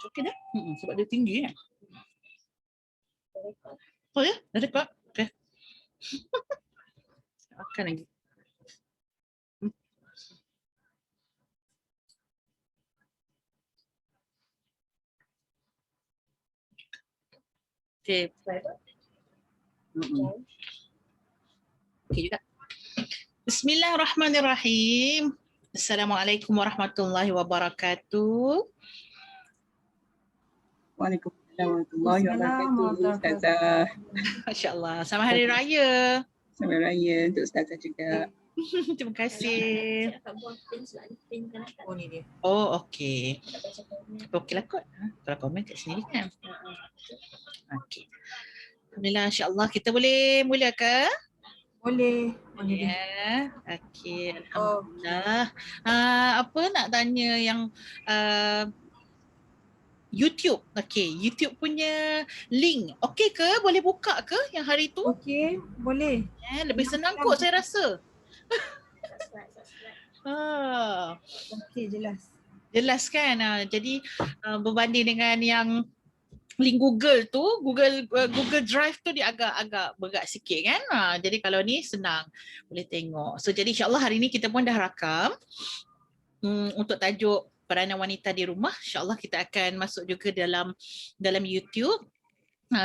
Okey dah. Sebab dia tinggi kan. Oh ya, dah rekod. Okey. Makan lagi. Okey. Okey juga. Bismillahirrahmanirrahim. Assalamualaikum warahmatullahi wabarakatuh. Waalaikumsalam warahmatullahi wabarakatuh, Ustazah. Masya-Allah. Selamat Hari Raya. Selamat Raya untuk Ustazah juga. Terima kasih. Oh ni dia. Oh, okey. Okeylah kot. Kalau komen kat sini kan. Okey. Alhamdulillah, insya-Allah kita boleh mula ke? Boleh. Ya. Okey, alhamdulillah. Apa nak tanya yang YouTube. Okey, YouTube punya link. Okey ke? Boleh buka ke yang hari tu? Okey, boleh. Lebih senang kot saya rasa. Okey, jelas. Jelas kan? Jadi berbanding dengan yang link Google tu, Google Drive tu dia agak berat sikit kan. Jadi kalau ni senang boleh tengok. So jadi insya-Allah hari ni kita pun dah rakam untuk tajuk peranan wanita di rumah. InsyaAllah kita akan masuk juga dalam YouTube.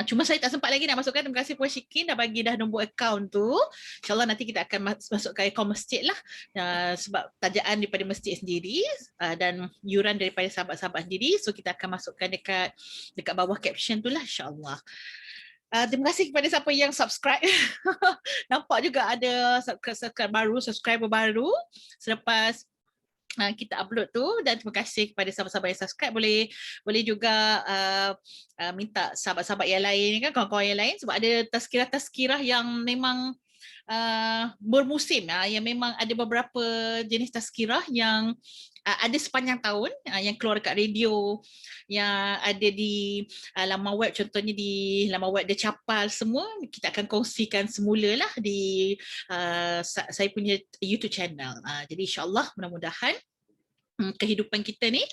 Cuma saya tak sempat lagi nak masukkan. Terima kasih Puan Syikin dah bagi dah nombor akaun tu. InsyaAllah nanti kita akan masukkan akaun masjid lah. Sebab tajaan daripada masjid sendiri dan yuran daripada sahabat-sahabat sendiri. So kita akan masukkan dekat bawah caption tu lah insyaAllah. Terima kasih kepada siapa yang subscribe. Nampak juga ada subscriber baru selepas kita upload tu, dan terima kasih kepada sahabat-sahabat yang subscribe. Boleh juga minta sahabat-sahabat yang lain kan, kawan-kawan yang lain, sebab ada tazkirah-tazkirah yang memang bermusim, yang memang ada beberapa jenis tazkirah yang ada sepanjang tahun, yang keluar dekat radio, yang ada di laman web, contohnya di laman web The Capal semua, kita akan kongsikan semula lah di saya punya YouTube channel. Jadi insyaAllah mudah-mudahan kehidupan kita ni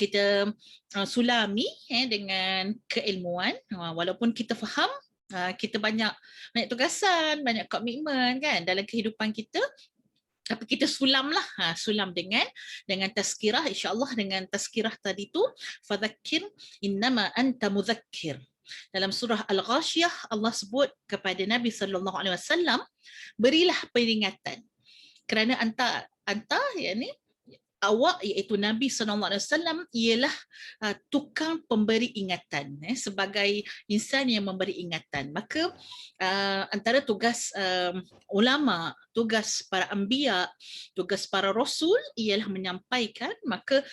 kita sulami dengan keilmuan, walaupun kita faham kita banyak tugasan, banyak komitmen kan dalam kehidupan kita, tapi kita sulam dengan tazkirah. InsyaAllah dengan tazkirah tadi tu, fadzakir innama anta mudzakkir. Dalam surah Al-Ghashiyah Allah sebut kepada Nabi SAW, berilah peringatan kerana anta yakni awak, iaitu Nabi SAW ialah tukang pemberi ingatan, sebagai insan yang memberi ingatan. Maka antara tugas ulama, tugas para anbiya, tugas para rasul ialah menyampaikan, maka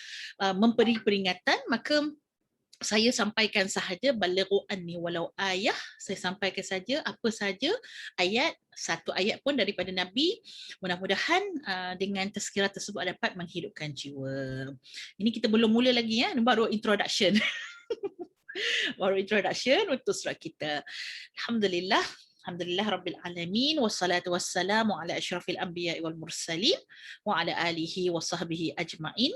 memberi peringatan. Maka saya sampaikan sahaja, balighu anni walau ayah, saya sampaikan saja apa saja ayat, satu ayat pun daripada Nabi. Mudah-mudahan dengan tazkirah tersebut dapat menghidupkan jiwa. Ini kita belum mula lagi ya, baru introduction. Baru introduction untuk surah kita. Alhamdulillah. Alhamdulillah Rabbil Alamin, wassalatu wassalamu ala asyrafil anbiya wal mursalin wa ala alihi wa sahbihi ajma'in.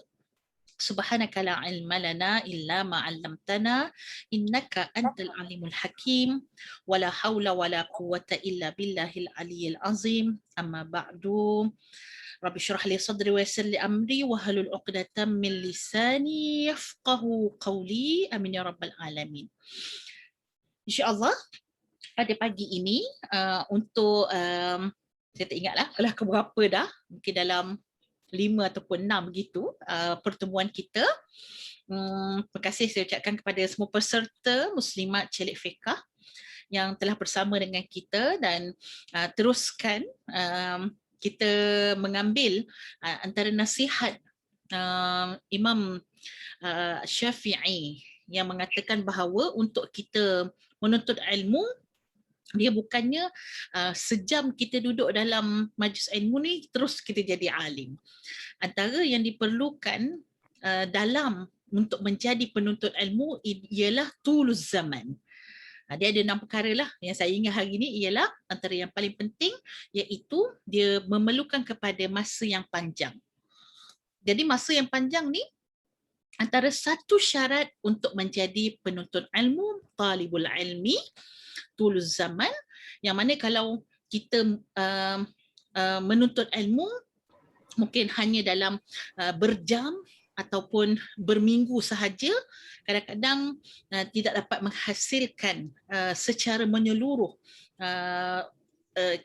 Subhanaka la ilma lana illa ma 'allamtana innaka antal alimul hakim wala haula wala quwwata illa billahil aliyyil azim. Amma ba'du. Rabbi shrah li sadri wa yassir li amri wa hlul 'uqdatam min lisani yafqahu qawli. Amin ya rabbal alamin. Insya-Allah pada pagi ini untuk saya tak ingatlah kelah keberapa dah, mungkin dalam 5 ataupun 6 begitu pertemuan kita. Terima kasih saya ucapkan kepada semua peserta Muslimat Celik Fiqah yang telah bersama dengan kita, dan teruskan kita mengambil antara nasihat Imam Syafi'i yang mengatakan bahawa untuk kita menuntut ilmu, dia bukannya sejam kita duduk dalam majlis ilmu ni terus kita jadi alim. Antara yang diperlukan dalam untuk menjadi penuntut ilmu ialah tuluz zaman. Dia ada 6 perkara lah yang saya ingat hari ini, ialah antara yang paling penting iaitu dia memerlukan kepada masa yang panjang. Jadi masa yang panjang ni antara satu syarat untuk menjadi penuntut ilmu, talibul ilmi, tuluz zaman, yang mana kalau kita menuntut ilmu mungkin hanya dalam berjam ataupun berminggu sahaja, kadang-kadang tidak dapat menghasilkan secara menyeluruh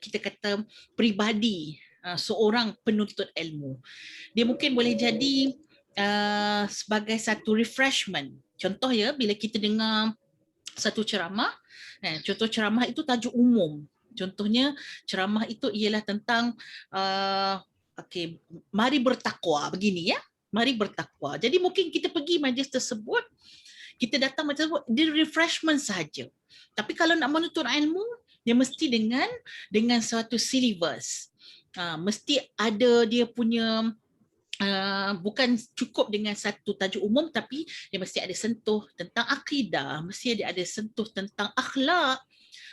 kita kata peribadi seorang penuntut ilmu. Dia mungkin boleh jadi sebagai satu refreshment. Contoh ya, bila kita dengar satu ceramah, contoh ceramah itu tajuk umum. Contohnya ceramah itu ialah tentang mari bertakwa, begini ya. Mari bertakwa. Jadi mungkin kita pergi majlis tersebut, kita datang majlis tersebut, dia refreshment sahaja. Tapi kalau nak menuntut ilmu, dia mesti dengan suatu syllabus. Mesti ada dia punya bukan cukup dengan satu tajuk umum, tapi dia mesti ada sentuh tentang akidah, mesti ada sentuh tentang akhlak,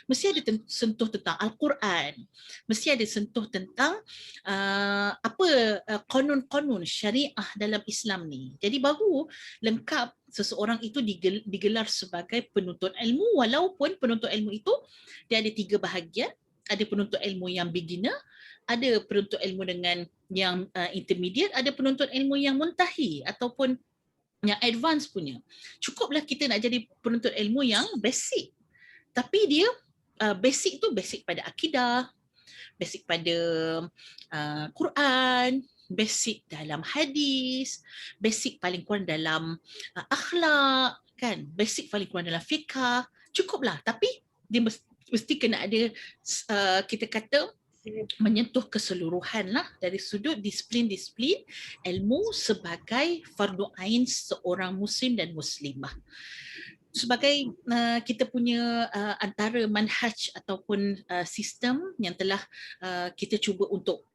mesti ada sentuh tentang Al-Quran, mesti ada sentuh tentang konun-konun syariah dalam Islam ni. Jadi baru lengkap seseorang itu digelar sebagai penuntut ilmu, walaupun penuntut ilmu itu dia ada 3 bahagian. Ada penuntut ilmu yang beginner, ada penuntut ilmu dengan yang intermediate, ada penuntut ilmu yang muntahi ataupun yang advance punya. Cukuplah kita nak jadi penuntut ilmu yang basic. Tapi dia basic tu basic pada akidah, basic pada Quran, basic dalam hadis, basic paling kurang dalam akhlak, kan? Basic paling kurang dalam fiqh. Cukuplah, tapi dia mesti kena ada kita kata menyentuh keseluruhan lah dari sudut disiplin-disiplin ilmu sebagai fardu ain seorang muslim dan muslimah. Sebagai kita punya antara manhaj ataupun sistem yang telah kita cuba untuk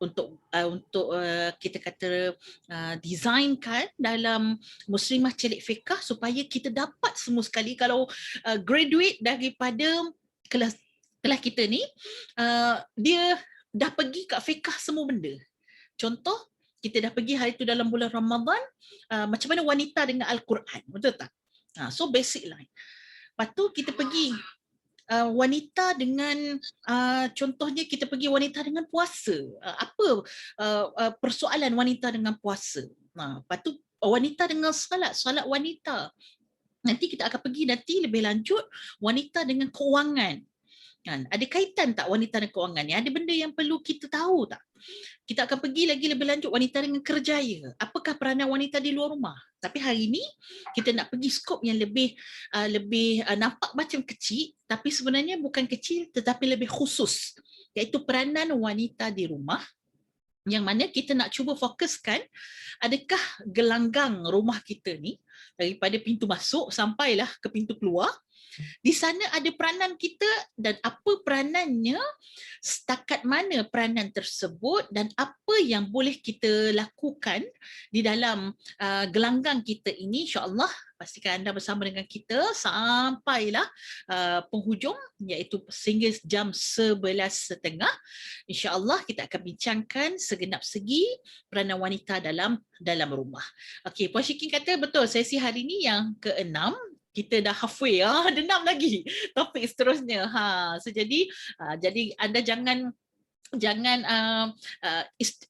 kita kata designkan dalam Muslimah Celik Fiqh, supaya kita dapat semua sekali. Kalau graduate daripada kelas kita ni, dia dah pergi kat fiqh semua benda. Contoh, kita dah pergi hari tu dalam bulan Ramadan, macam mana wanita dengan Al-Quran, betul tak? So basic line. Lepas tu kita pergi wanita dengan contohnya kita pergi wanita dengan puasa. Apa persoalan wanita dengan puasa? Lepas tu wanita dengan solat wanita. Nanti kita akan pergi lebih lanjut wanita dengan kewangan. Ada kaitan tak wanita dan kewangan ni? Ada benda yang perlu kita tahu tak? Kita akan pergi lagi lebih lanjut wanita dengan kerjaya. Apakah peranan wanita di luar rumah? Tapi hari ni kita nak pergi skop yang lebih nampak macam kecil, tapi sebenarnya bukan kecil tetapi lebih khusus, iaitu peranan wanita di rumah, yang mana kita nak cuba fokuskan adakah gelanggang rumah kita ni daripada pintu masuk sampailah ke pintu keluar, di sana ada peranan kita dan apa peranannya, setakat mana peranan tersebut dan apa yang boleh kita lakukan di dalam gelanggang kita ini. InsyaAllah pastikan anda bersama dengan kita sampailah penghujung, iaitu sehingga jam 11.30. InsyaAllah kita akan bincangkan segenap segi peranan wanita dalam rumah. Okey, Puan Syikin kata betul, sesi hari ini yang ke-6. Kita dah halfway, ada 6 lagi topik seterusnya. So jadi anda jangan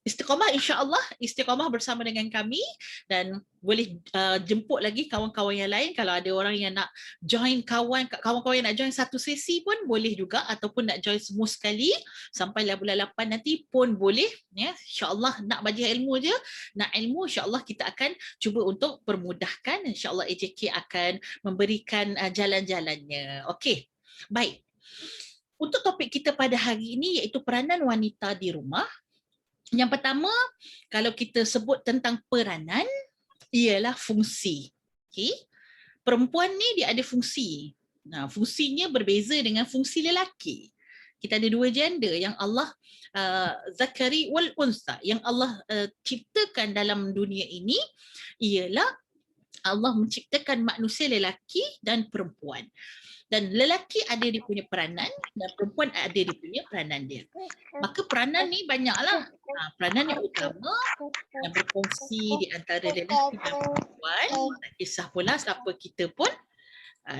istiqamah, insya-Allah istiqamah bersama dengan kami, dan boleh jemput lagi kawan-kawan yang lain. Kalau ada orang yang nak join, kawan-kawan yang nak join satu sesi pun boleh juga, ataupun nak join semua sekali sampailah bulan 8 nanti pun boleh ya. Insya-Allah nak belajar ilmu je, nak ilmu, insya-Allah kita akan cuba untuk permudahkan. Insya-Allah AJK akan memberikan jalan-jalannya. Okey. Baik. Untuk topik kita pada hari ini iaitu peranan wanita di rumah. Yang pertama, kalau kita sebut tentang peranan, ialah fungsi. Okay? Perempuan ni dia ada fungsi. Fungsinya berbeza dengan fungsi lelaki. Kita ada 2 gender yang Allah Zakari wal Unsa, yang Allah ciptakan dalam dunia ini, ialah Allah menciptakan manusia lelaki dan perempuan. Dan lelaki ada dia punya peranan dan perempuan ada dia punya peranan dia. Maka peranan ni banyaklah. Peranan yang utama yang berkongsi di antara lelaki dan perempuan, tak kisah pula siapa kita pun,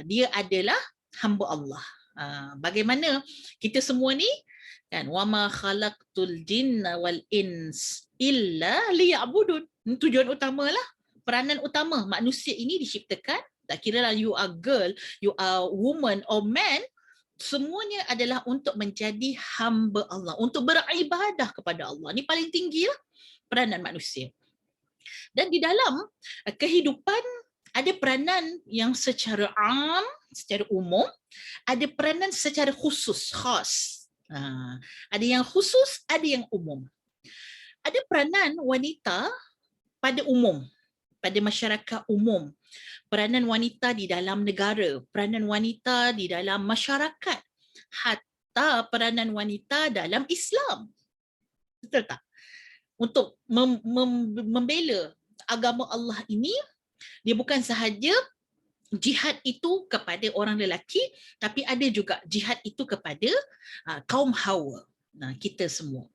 dia adalah hamba Allah. Bagaimana kita semua ni kan, wama khalaqtul jinna wal ins illa liya'budun. Tujuan utamalah, peranan utama manusia ini diciptakan, tak kira lah you are girl, you are woman or man, semuanya adalah untuk menjadi hamba Allah, untuk beribadah kepada Allah. Ini paling tinggi lah peranan manusia. Dan di dalam kehidupan ada peranan yang secara secara umum, ada peranan secara khusus, khas. Ada yang khusus, ada yang umum. Ada peranan wanita pada umum, pada masyarakat umum. Peranan wanita di dalam negara, peranan wanita di dalam masyarakat, hatta peranan wanita dalam Islam. Betul tak? Untuk membela agama Allah ini, dia bukan sahaja jihad itu kepada orang lelaki, tapi ada juga jihad itu kepada kaum Hawa, kita semua.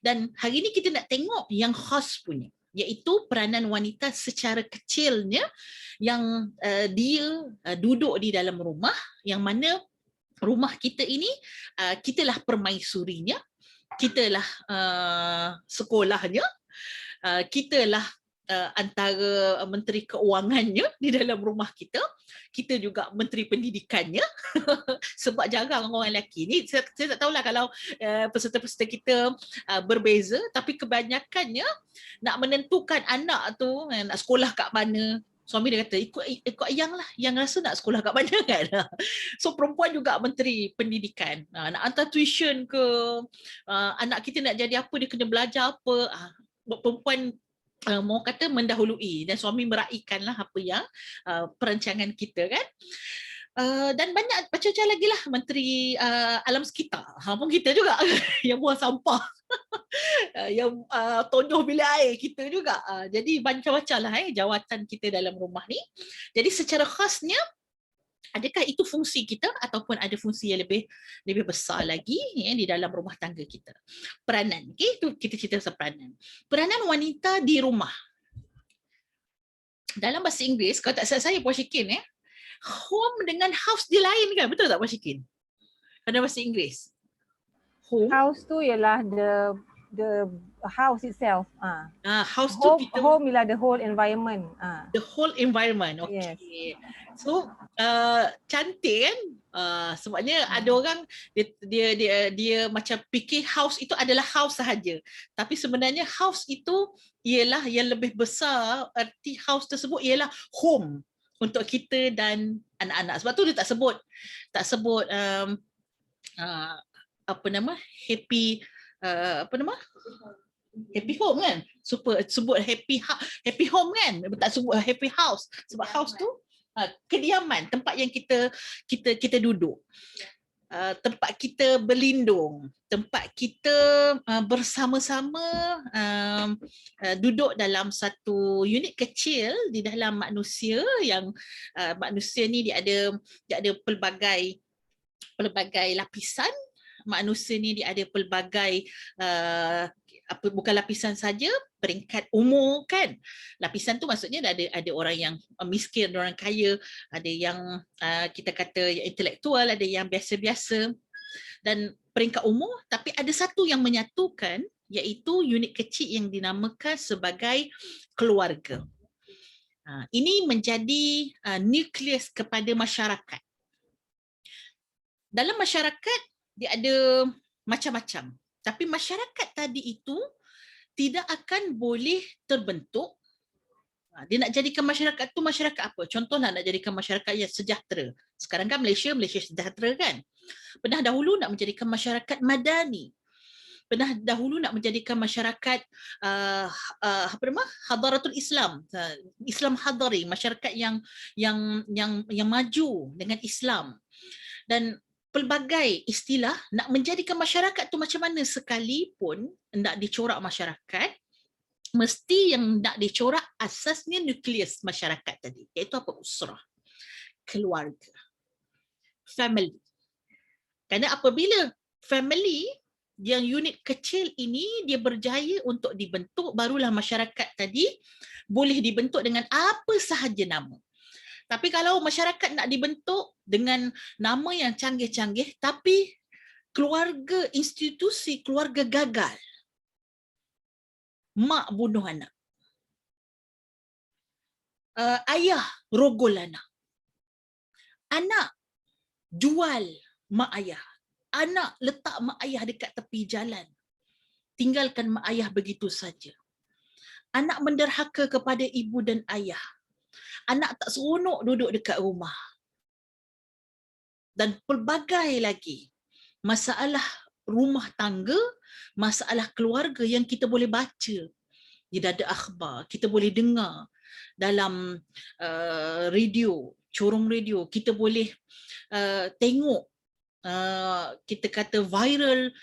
Dan hari ini kita nak tengok yang khas punya, iaitu peranan wanita secara kecilnya yang dia duduk di dalam rumah, yang mana rumah kita ini kitalah permaisurinya, kitalah sekolahnya, kitalah antara menteri keuangannya di dalam rumah kita, kita juga menteri pendidikannya. Sebab jarang orang lelaki ni, saya tak tahulah kalau peserta-peserta kita berbeza, tapi kebanyakannya nak menentukan anak tu nak sekolah kat mana, suami dia kata ikut yang lah, yang rasa nak sekolah kat mana kan. So perempuan juga menteri pendidikan, nak hantar tuition ke, anak kita nak jadi apa, dia kena belajar apa, perempuan mau kata mendahului, dan suami meraihkanlah apa yang perancangan kita kan. Dan banyak macam-macam lagi lah, menteri alam sekitar, pun kita juga yang buang sampah, yang tonjoh bilik air kita juga. Jadi macam-macam lah jawatan kita dalam rumah ni. Jadi secara khasnya, adakah itu fungsi kita ataupun ada fungsi yang lebih besar lagi di dalam rumah tangga kita? Peranan, itu kita cerita pasal peranan. Peranan wanita di rumah. Dalam bahasa Inggeris, kalau tak salah saya Puan Syikin, home dengan house dia lain kan? Betul tak Puan Syikin? Dalam bahasa Inggeris. Home. House tu ialah the house itself. House tu kita, home ialah the whole environment. The whole environment. Okay. Yes. So cantik kan? Sebabnya ada orang dia macam fikir house itu adalah house sahaja. Tapi sebenarnya house itu ialah yang lebih besar, arti house tersebut ialah home untuk kita dan anak-anak. Sebab tu dia tak sebut apa nama, happy happy home kan, sebut happy home kan, tak sebut happy house, sebab house tu kediaman, tempat yang kita duduk, tempat kita berlindung, tempat kita bersama-sama duduk dalam satu unit kecil di dalam manusia, yang manusia ni dia ada pelbagai lapisan. Manusia ni dia ada pelbagai bukan lapisan saja, peringkat umur kan. Lapisan tu maksudnya ada orang yang miskin, orang kaya, ada yang kita kata yang intelektual, ada yang biasa-biasa, dan peringkat umur. Tapi ada satu yang menyatukan, iaitu unit kecil yang dinamakan sebagai keluarga. Ini menjadi nukleus kepada masyarakat. Dalam masyarakat dia ada macam-macam. Tapi masyarakat tadi itu tidak akan boleh terbentuk. Dia nak jadikan masyarakat tu masyarakat apa? Contohlah nak jadikan masyarakat yang sejahtera. Sekarang kan Malaysia sejahtera kan? Pernah dahulu nak menjadikan masyarakat madani. Pernah dahulu nak menjadikan masyarakat hadaratul Islam, Islam hadari, masyarakat yang maju dengan Islam. Dan pelbagai istilah nak menjadikan masyarakat tu macam mana sekalipun nak dicorak masyarakat, mesti yang nak dicorak asasnya nukleus masyarakat tadi, iaitu apa? Usrah, keluarga, family. Kerana apabila family yang unit kecil ini dia berjaya untuk dibentuk, barulah masyarakat tadi boleh dibentuk dengan apa sahaja nama. Tapi kalau masyarakat nak dibentuk dengan nama yang canggih-canggih tapi keluarga, institusi keluarga gagal, mak bunuh anak, ayah rogol anak jual mak ayah, anak letak mak ayah dekat tepi jalan, tinggalkan mak ayah begitu saja. Anak menderhaka kepada ibu dan ayah, anak tak seronok duduk dekat rumah. Dan pelbagai lagi masalah rumah tangga, masalah keluarga yang kita boleh baca di dada akhbar, kita boleh dengar dalam radio, corong radio, kita boleh tengok kita kata viral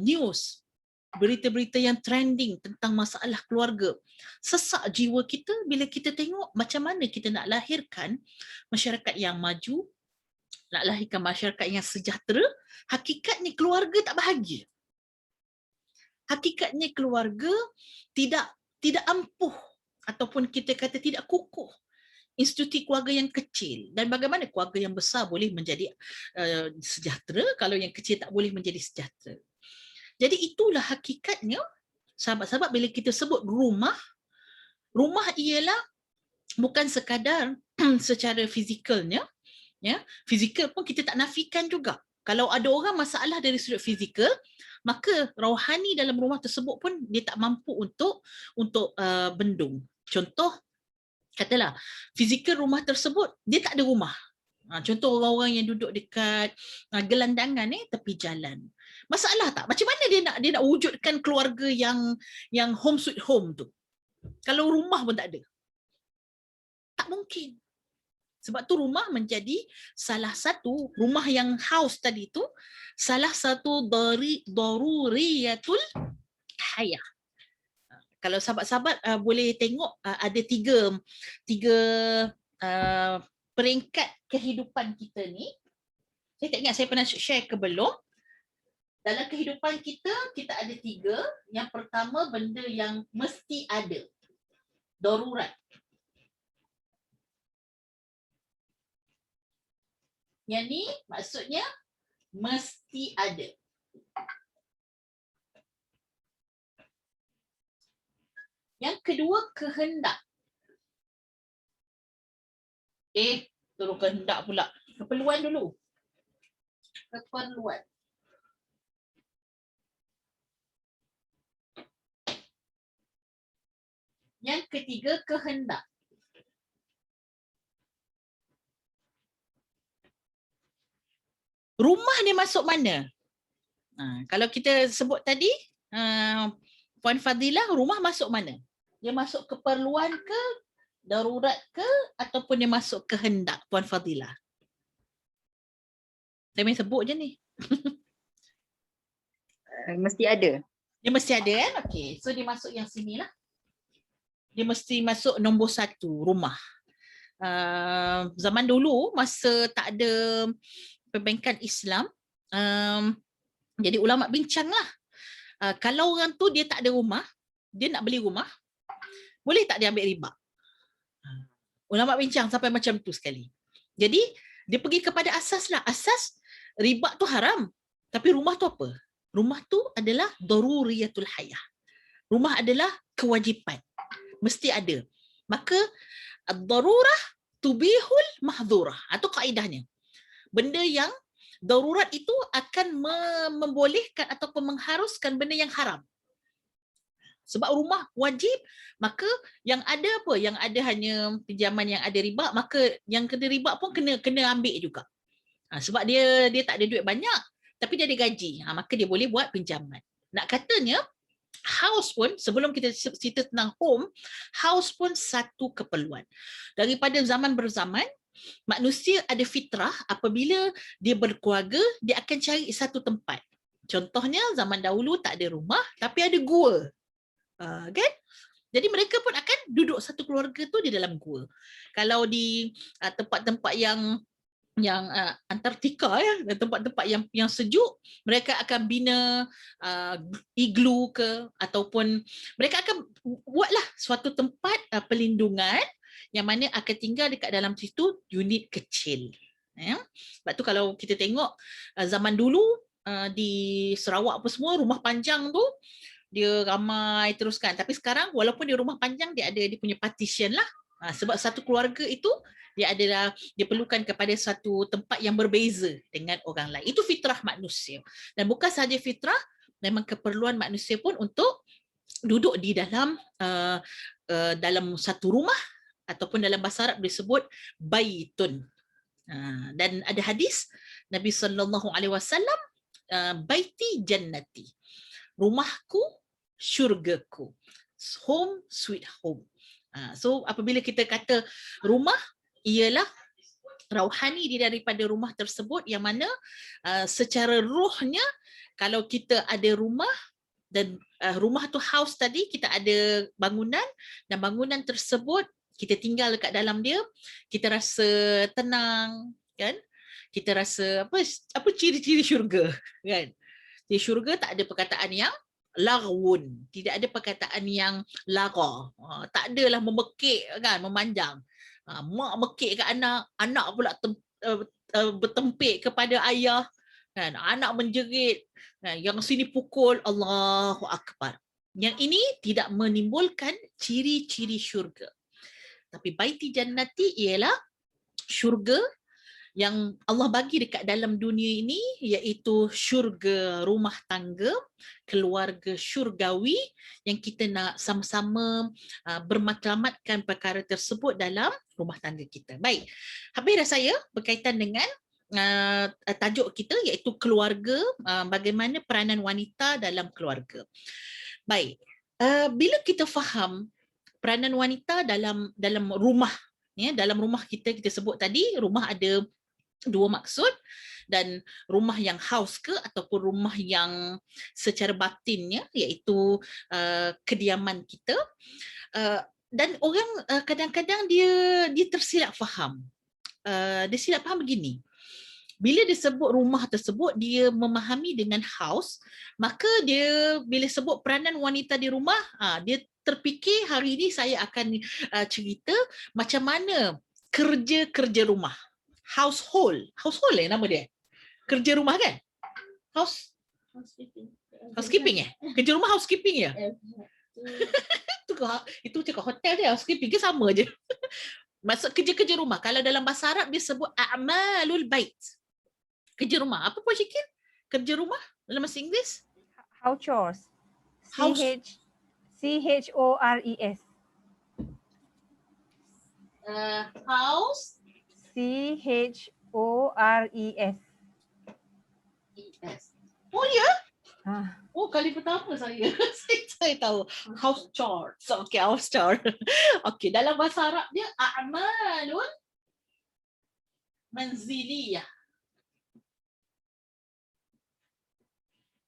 news, berita-berita yang trending tentang masalah keluarga. Sesak jiwa kita bila kita tengok macam mana kita nak lahirkan masyarakat yang maju, nak lahirkan masyarakat yang sejahtera. Hakikatnya keluarga tak bahagia. Hakikatnya keluarga tidak ampuh ataupun kita kata tidak kukuh. Institusi keluarga yang kecil, dan bagaimana keluarga yang besar boleh menjadi sejahtera kalau yang kecil tak boleh menjadi sejahtera. Jadi itulah hakikatnya sahabat-sahabat bila kita sebut rumah. Rumah ialah bukan sekadar secara fizikalnya, ya, fizikal pun kita tak nafikan juga. Kalau ada orang masalah dari sudut fizikal, maka rohani dalam rumah tersebut pun dia tak mampu untuk bendung. Contoh, katalah fizikal rumah tersebut dia tak ada rumah. Contoh orang-orang yang duduk dekat gelandangan tepi jalan. Masalah tak? Macam mana dia nak wujudkan keluarga yang home sweet home tu? Kalau rumah pun tak ada. Tak mungkin. Sebab tu rumah menjadi salah satu, rumah yang house tadi tu, salah satu daruriyatul hayah. Kalau sahabat-sahabat boleh tengok ada tiga peringkat kehidupan kita ni. Saya tak ingat saya pernah share ke belum. Dalam kehidupan kita ada tiga. Yang pertama, benda yang mesti ada. Darurat. Yang ni maksudnya mesti ada. Yang kedua, kehendak. Terus kehendak pula. Keperluan dulu. Keperluan. Yang ketiga, kehendak. Rumah dia masuk mana? Kalau kita sebut tadi, Puan Fadilah, rumah masuk mana? Dia masuk keperluan ke, darurat ke, ataupun dia masuk kehendak, Puan Fadilah? Saya main sebut je ni. Mesti ada. Dia mesti ada kan? Okey. So dia masuk yang sini lah. Dia mesti masuk nombor 1, rumah. Zaman dulu masa tak ada perbankan Islam, jadi ulama bincang lah. Kalau orang tu dia tak ada rumah, dia nak beli rumah, boleh tak dia ambil riba? Ulama bincang sampai macam tu sekali. Jadi dia pergi kepada asas lah. Asas riba tu haram. Tapi rumah tu apa? Rumah tu adalah daruriyatul hayah. Rumah adalah kewajipan. Mesti ada. Maka ad-darurah tubihul mahdhurah. Itu kaedahnya. Benda yang darurat itu akan membolehkan ataupun mengharuskan benda yang haram. Sebab rumah wajib, maka yang ada apa? Yang ada hanya pinjaman yang ada riba, maka yang kena riba pun kena ambil juga. Sebab dia tak ada duit banyak, tapi dia ada gaji. Maka dia boleh buat pinjaman. Nak katanya, house pun, sebelum kita cerita tentang home, house pun satu keperluan. Daripada zaman berzaman, manusia ada fitrah apabila dia berkeluarga, dia akan cari satu tempat. Contohnya zaman dahulu tak ada rumah, tapi ada gua. Kan? Jadi mereka pun akan duduk satu keluarga tu di dalam gua. Kalau di tempat-tempat yang Antartika ya, tempat-tempat yang sejuk, mereka akan bina iglu ke, ataupun mereka akan buatlah suatu tempat pelindungan yang mana akan tinggal dekat dalam situ unit kecil. Ya. Sebab tu kalau kita tengok zaman dulu di Sarawak apa semua rumah panjang tu dia ramai teruskan, tapi sekarang walaupun dia rumah panjang dia ada dia punya partition lah. Sebab satu keluarga itu dia perlukan kepada satu tempat yang berbeza dengan orang lain. Itu fitrah manusia. Dan bukan sahaja fitrah, memang keperluan manusia pun untuk duduk di dalam dalam satu rumah, ataupun dalam bahasa Arab disebut baitun. Dan ada hadis Nabi SAW, baiti jannati, rumahku syurgaku, home sweet home. So apabila kita kata rumah, ialah rauhani di daripada rumah tersebut, yang mana secara ruhnya kalau kita ada rumah, dan rumah tu house tadi, kita ada bangunan, dan bangunan tersebut kita tinggal dekat dalam dia, kita rasa tenang, kan? Kita rasa apa ciri-ciri syurga, kan? Di syurga tak ada perkataan yang lagwun, tidak ada perkataan yang laga, tak adalah memekik, kan, memanjang. Mak mekik ke anak, anak pula bertempik kepada ayah, kan, anak menjerit, kan, yang sini pukul, Allahu Akbar. Yang ini tidak menimbulkan ciri-ciri syurga. Tapi baiti jannati ialah syurga yang Allah bagi dekat dalam dunia ini, iaitu syurga rumah tangga, keluarga syurgawi, yang kita nak sama-sama bermatlamatkan perkara tersebut dalam rumah tangga kita. Baik, habis dah saya berkaitan dengan tajuk kita, iaitu keluarga, bagaimana peranan wanita dalam keluarga. Baik, bila kita faham peranan wanita dalam rumah, ya, dalam rumah kita sebut tadi, rumah ada dua maksud, dan rumah yang house ke ataupun rumah yang secara batinnya, iaitu kediaman kita, dan orang kadang-kadang dia tersilap faham. Dia silap faham begini, bila dia sebut rumah tersebut, dia memahami dengan house, maka dia bila sebut peranan wanita di rumah, dia terfikir hari ini saya akan cerita macam mana kerja-kerja rumah. Household nama dia. Kerja rumah kan? Housekeeping ya? Kerja rumah housekeeping ya? Itu cakap hotel dia, housekeeping ke sama je. Maksud kerja-kerja rumah. Kalau dalam bahasa Arab dia sebut a'malul bait. Kerja rumah. Apa pun Syikin? Kerja rumah dalam bahasa Inggeris? House chores. CHORES. House CHORES. Oh ya? Ah, Oh, kali pertama saya saya tahu house chores. Okay, house chores. Okay, dalam bahasa Arab dia a'malun manziliyah.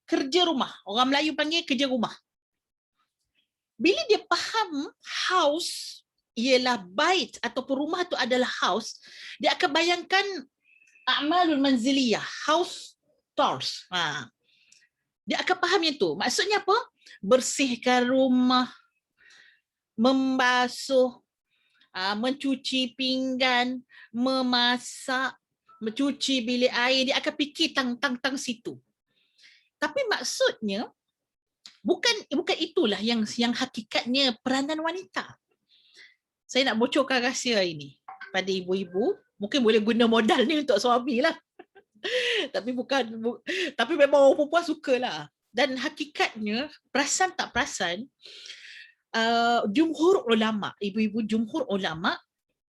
Kerja rumah. Orang Melayu panggil kerja rumah. Bila dia faham house ialah bait ataupun rumah tu adalah house, dia akan bayangkan a'malul manziliyah, house chores. Dia akan faham yang tu. Maksudnya apa? Bersihkan rumah, membasuh, mencuci pinggan, memasak, mencuci bilik air. Dia akan fikir tang situ. Tapi maksudnya bukan itulah yang hakikatnya peranan wanita. Saya nak bocorkan rahsia ini pada ibu-ibu. Mungkin boleh guna modal ni untuk suami lah. Tapi memang orang perempuan sukalah. Dan hakikatnya, perasan tak perasan, jumhur ulama, ibu-ibu jumhur ulama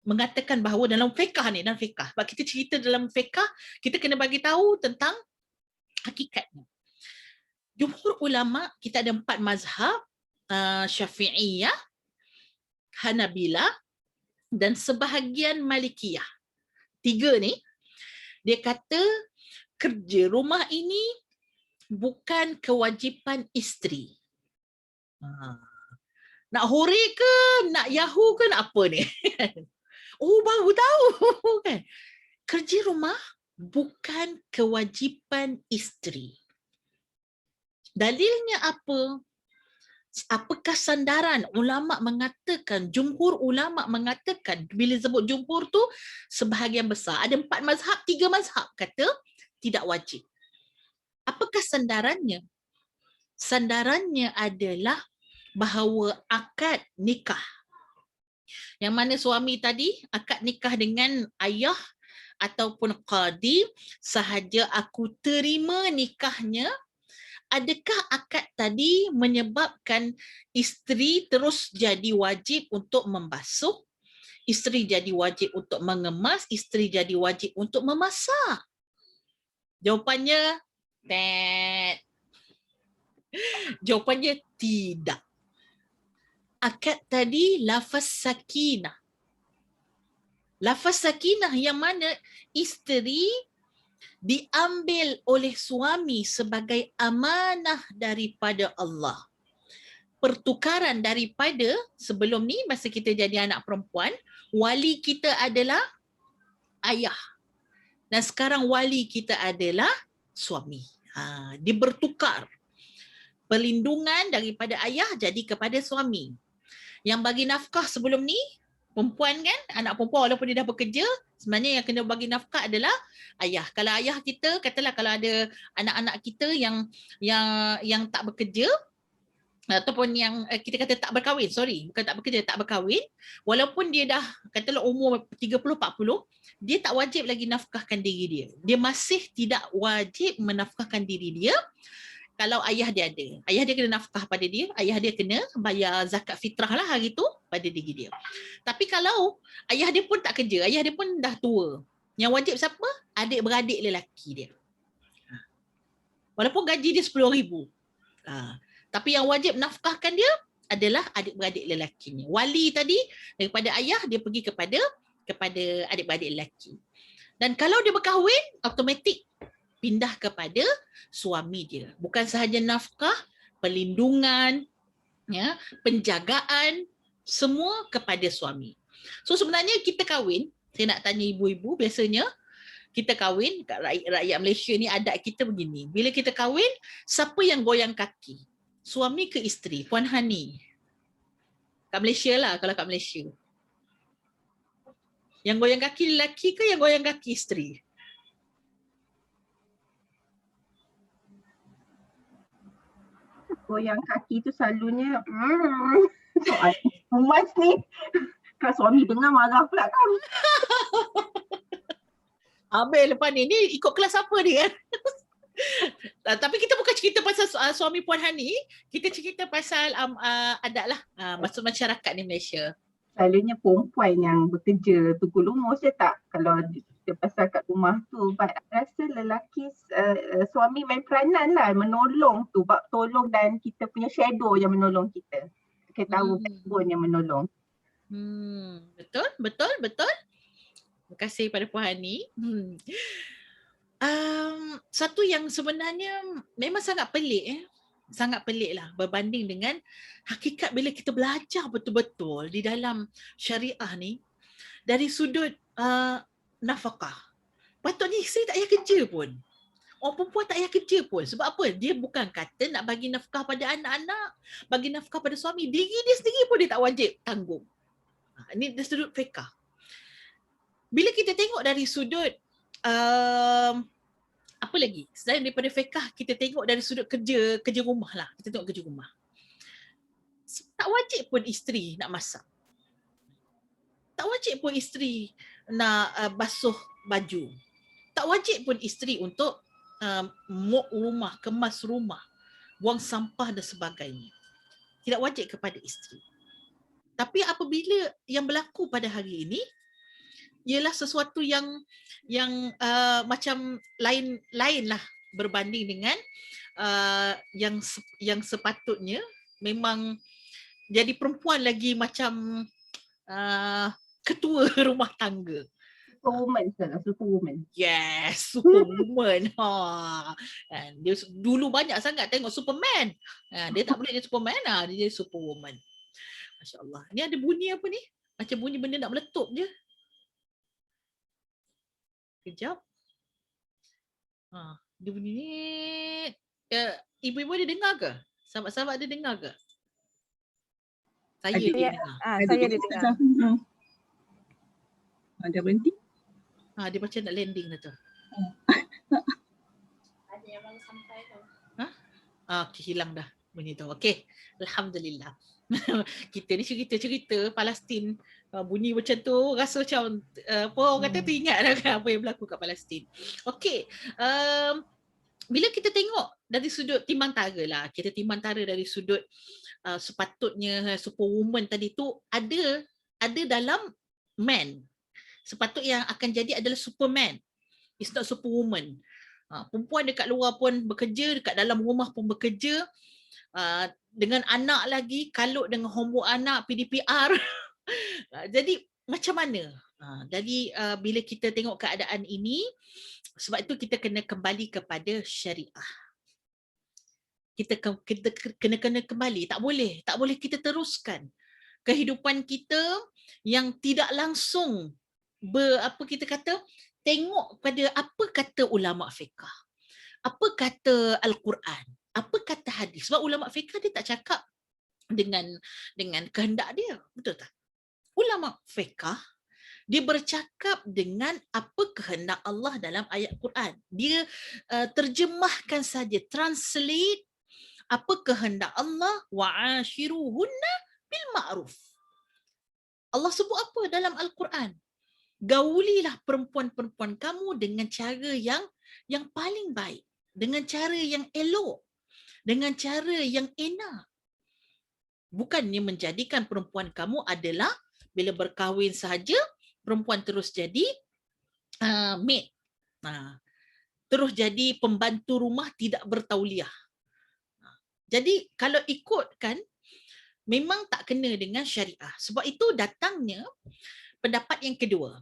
mengatakan bahawa dalam fiqah ni, sebab kita cerita dalam fiqah, kita kena bagi tahu tentang hakikatnya. Jumhur ulama, kita ada 4 mazhab, Syafi'iyah, Hanabilah dan sebahagian Malikiyah. 3 ni, dia kata kerja rumah ini bukan kewajipan isteri. Nak hore ke, nak yahoo ke, nak apa ni? Oh, baru tahu kan. kerja rumah bukan kewajipan isteri. Dalilnya apa? Apakah sandaran ulama mengatakan, jumhur ulama mengatakan, bila sebut jumhur tu sebahagian besar, ada 4 mazhab, 3 mazhab kata tidak wajib. Apakah sandarannya? Sandarannya adalah bahawa akad nikah, yang mana suami tadi akad nikah dengan ayah ataupun qadi, sahaja aku terima nikahnya, adakah akad tadi menyebabkan isteri terus jadi wajib untuk membasuh, isteri jadi wajib untuk mengemas, isteri jadi wajib untuk memasak? Jawapannya jawapannya tidak. Akad tadi lafaz sakinah. Lafaz sakinah yang mana isteri diambil oleh suami sebagai amanah daripada Allah. Pertukaran daripada sebelum ni masa kita jadi anak perempuan, wali kita adalah ayah. Dan sekarang wali kita adalah suami. Dia bertukar. Perlindungan daripada ayah jadi kepada suami. Yang bagi nafkah sebelum ni, perempuan kan, anak perempuan walaupun dia dah bekerja, sebenarnya yang kena bagi nafkah adalah ayah. Kalau ayah kita, katalah kalau ada anak-anak kita yang tak bekerja, ataupun yang kita kata tak berkahwin, bukan tak bekerja, tak berkahwin, walaupun dia dah katalah umur 30-40, dia tak wajib lagi nafkahkan diri dia. Dia masih tidak wajib menafkahkan diri dia. Kalau ayah dia ada, ayah dia kena nafkah pada dia, ayah dia kena bayar zakat fitrah lah hari tu pada diri dia. Tapi kalau ayah dia pun tak kerja, ayah dia pun dah tua, yang wajib siapa? Adik-beradik lelaki dia. Walaupun gaji dia 10,000. Tapi yang wajib nafkahkan dia adalah adik-beradik lelakinya. Wali tadi daripada ayah dia pergi kepada adik-beradik lelaki. Dan kalau dia berkahwin, automatik pindah kepada suami dia. Bukan sahaja nafkah, perlindungan, ya, penjagaan, semua kepada suami. So sebenarnya kita kahwin, saya nak tanya ibu-ibu, biasanya kita kahwin, rakyat Malaysia ni adat kita begini. Bila kita kahwin, siapa yang goyang kaki? Suami ke isteri? Puan Hani. Kat Malaysia lah, kalau kat Malaysia. Yang goyang kaki lelaki ke yang goyang kaki isteri? Goyang kaki tu selalunya soal emas ni. Kan suami dengar marah pula kan. Habis lepas ni ikut kelas apa dia kan? Tapi kita bukan cerita pasal suami Puan Hani, kita cerita pasal adat lah, masyarakat di Malaysia. Selalunya perempuan yang bekerja tunggu lumus je tak, kalau kita pasal kat rumah tu, but rasa lelaki suami main peranan lah, menolong tu, bab tolong, dan kita punya shadow yang menolong kita. Kita tahu backbone yang menolong. Betul. Terima kasih pada Puan Hani. Satu yang sebenarnya memang sangat pelik, sangat pelik lah berbanding dengan hakikat bila kita belajar betul-betul di dalam syariah ni dari sudut nafkah. Patutnya isteri tak payah kerja pun. Orang perempuan tak payah kerja pun. Sebab apa? Dia bukan kata nak bagi nafkah pada anak-anak, bagi nafkah pada suami. Diri dia sendiri pun dia tak wajib tanggung. Ini dari sudut fiqah. Bila kita tengok dari sudut apa lagi? Selain daripada fiqah, kita tengok dari sudut kerja rumah lah. Kita tengok kerja rumah. Tak wajib pun isteri nak masak. Tak wajib pun isteri nak basuh baju. Tak wajib pun isteri untuk mop rumah, kemas rumah, buang sampah dan sebagainya. Tidak wajib kepada isteri. Tapi apabila yang berlaku pada hari ini ialah sesuatu yang macam lain lah berbanding dengan yang sepatutnya memang jadi perempuan lagi macam ketua rumah tangga. Superwoman. Yes, Superwoman. Dia dulu banyak sangat tengok Superman. Dia tak boleh jadi Superman, dia jadi Superwoman. Masya Allah. Ni ada bunyi apa ni? Macam bunyi benda nak meletup je. Kejap. Dia bunyi ni. Ibu-ibu ada dengar ke? Sahabat-sahabat ada dengar ke? Saya Ada. dia dengar. Saya ada dengar. Dah berhenti? Dia macam nak landing dah tu. Ada yang baru sampai tu. Okay, hilang dah bunyi tu. Okay, Alhamdulillah. Kita ni cerita-cerita Palestin, bunyi macam tu rasa macam apa orang kata teringat dah kan apa yang berlaku kat Palestin. Okay, bila kita tengok dari sudut timantara lah, kita timantara dari sudut sepatutnya superwoman tadi tu ada dalam man. Sepatut yang akan jadi adalah superman. It's not superwoman. Perempuan dekat luar pun bekerja, dekat dalam rumah pun bekerja. Dengan anak lagi, kalut dengan homework anak, PDPR. Jadi macam mana? Jadi bila kita tengok keadaan ini, sebab itu kita kena kembali kepada syariah. Kita kena kembali. Tak boleh kita teruskan kehidupan kita yang tidak langsung tengok pada apa kata ulama fiqh, apa kata Al-Quran, apa kata hadis. Sebab ulama fiqh dia tak cakap dengan kehendak dia, betul tak? Ulama fiqh dia bercakap dengan apa kehendak Allah dalam ayat Quran. Dia terjemahkan saja, translate apa kehendak Allah, wa'ashiruhunna bil ma'ruf. Allah sebut apa dalam Al-Quran? Gaulilah perempuan-perempuan kamu dengan cara yang paling baik, dengan cara yang elok, dengan cara yang enak. Bukannya menjadikan perempuan kamu adalah bila berkahwin sahaja perempuan terus jadi maid. Terus jadi pembantu rumah tidak bertauliah. Jadi kalau ikutkan memang tak kena dengan syariah. Sebab itu datangnya pendapat yang kedua.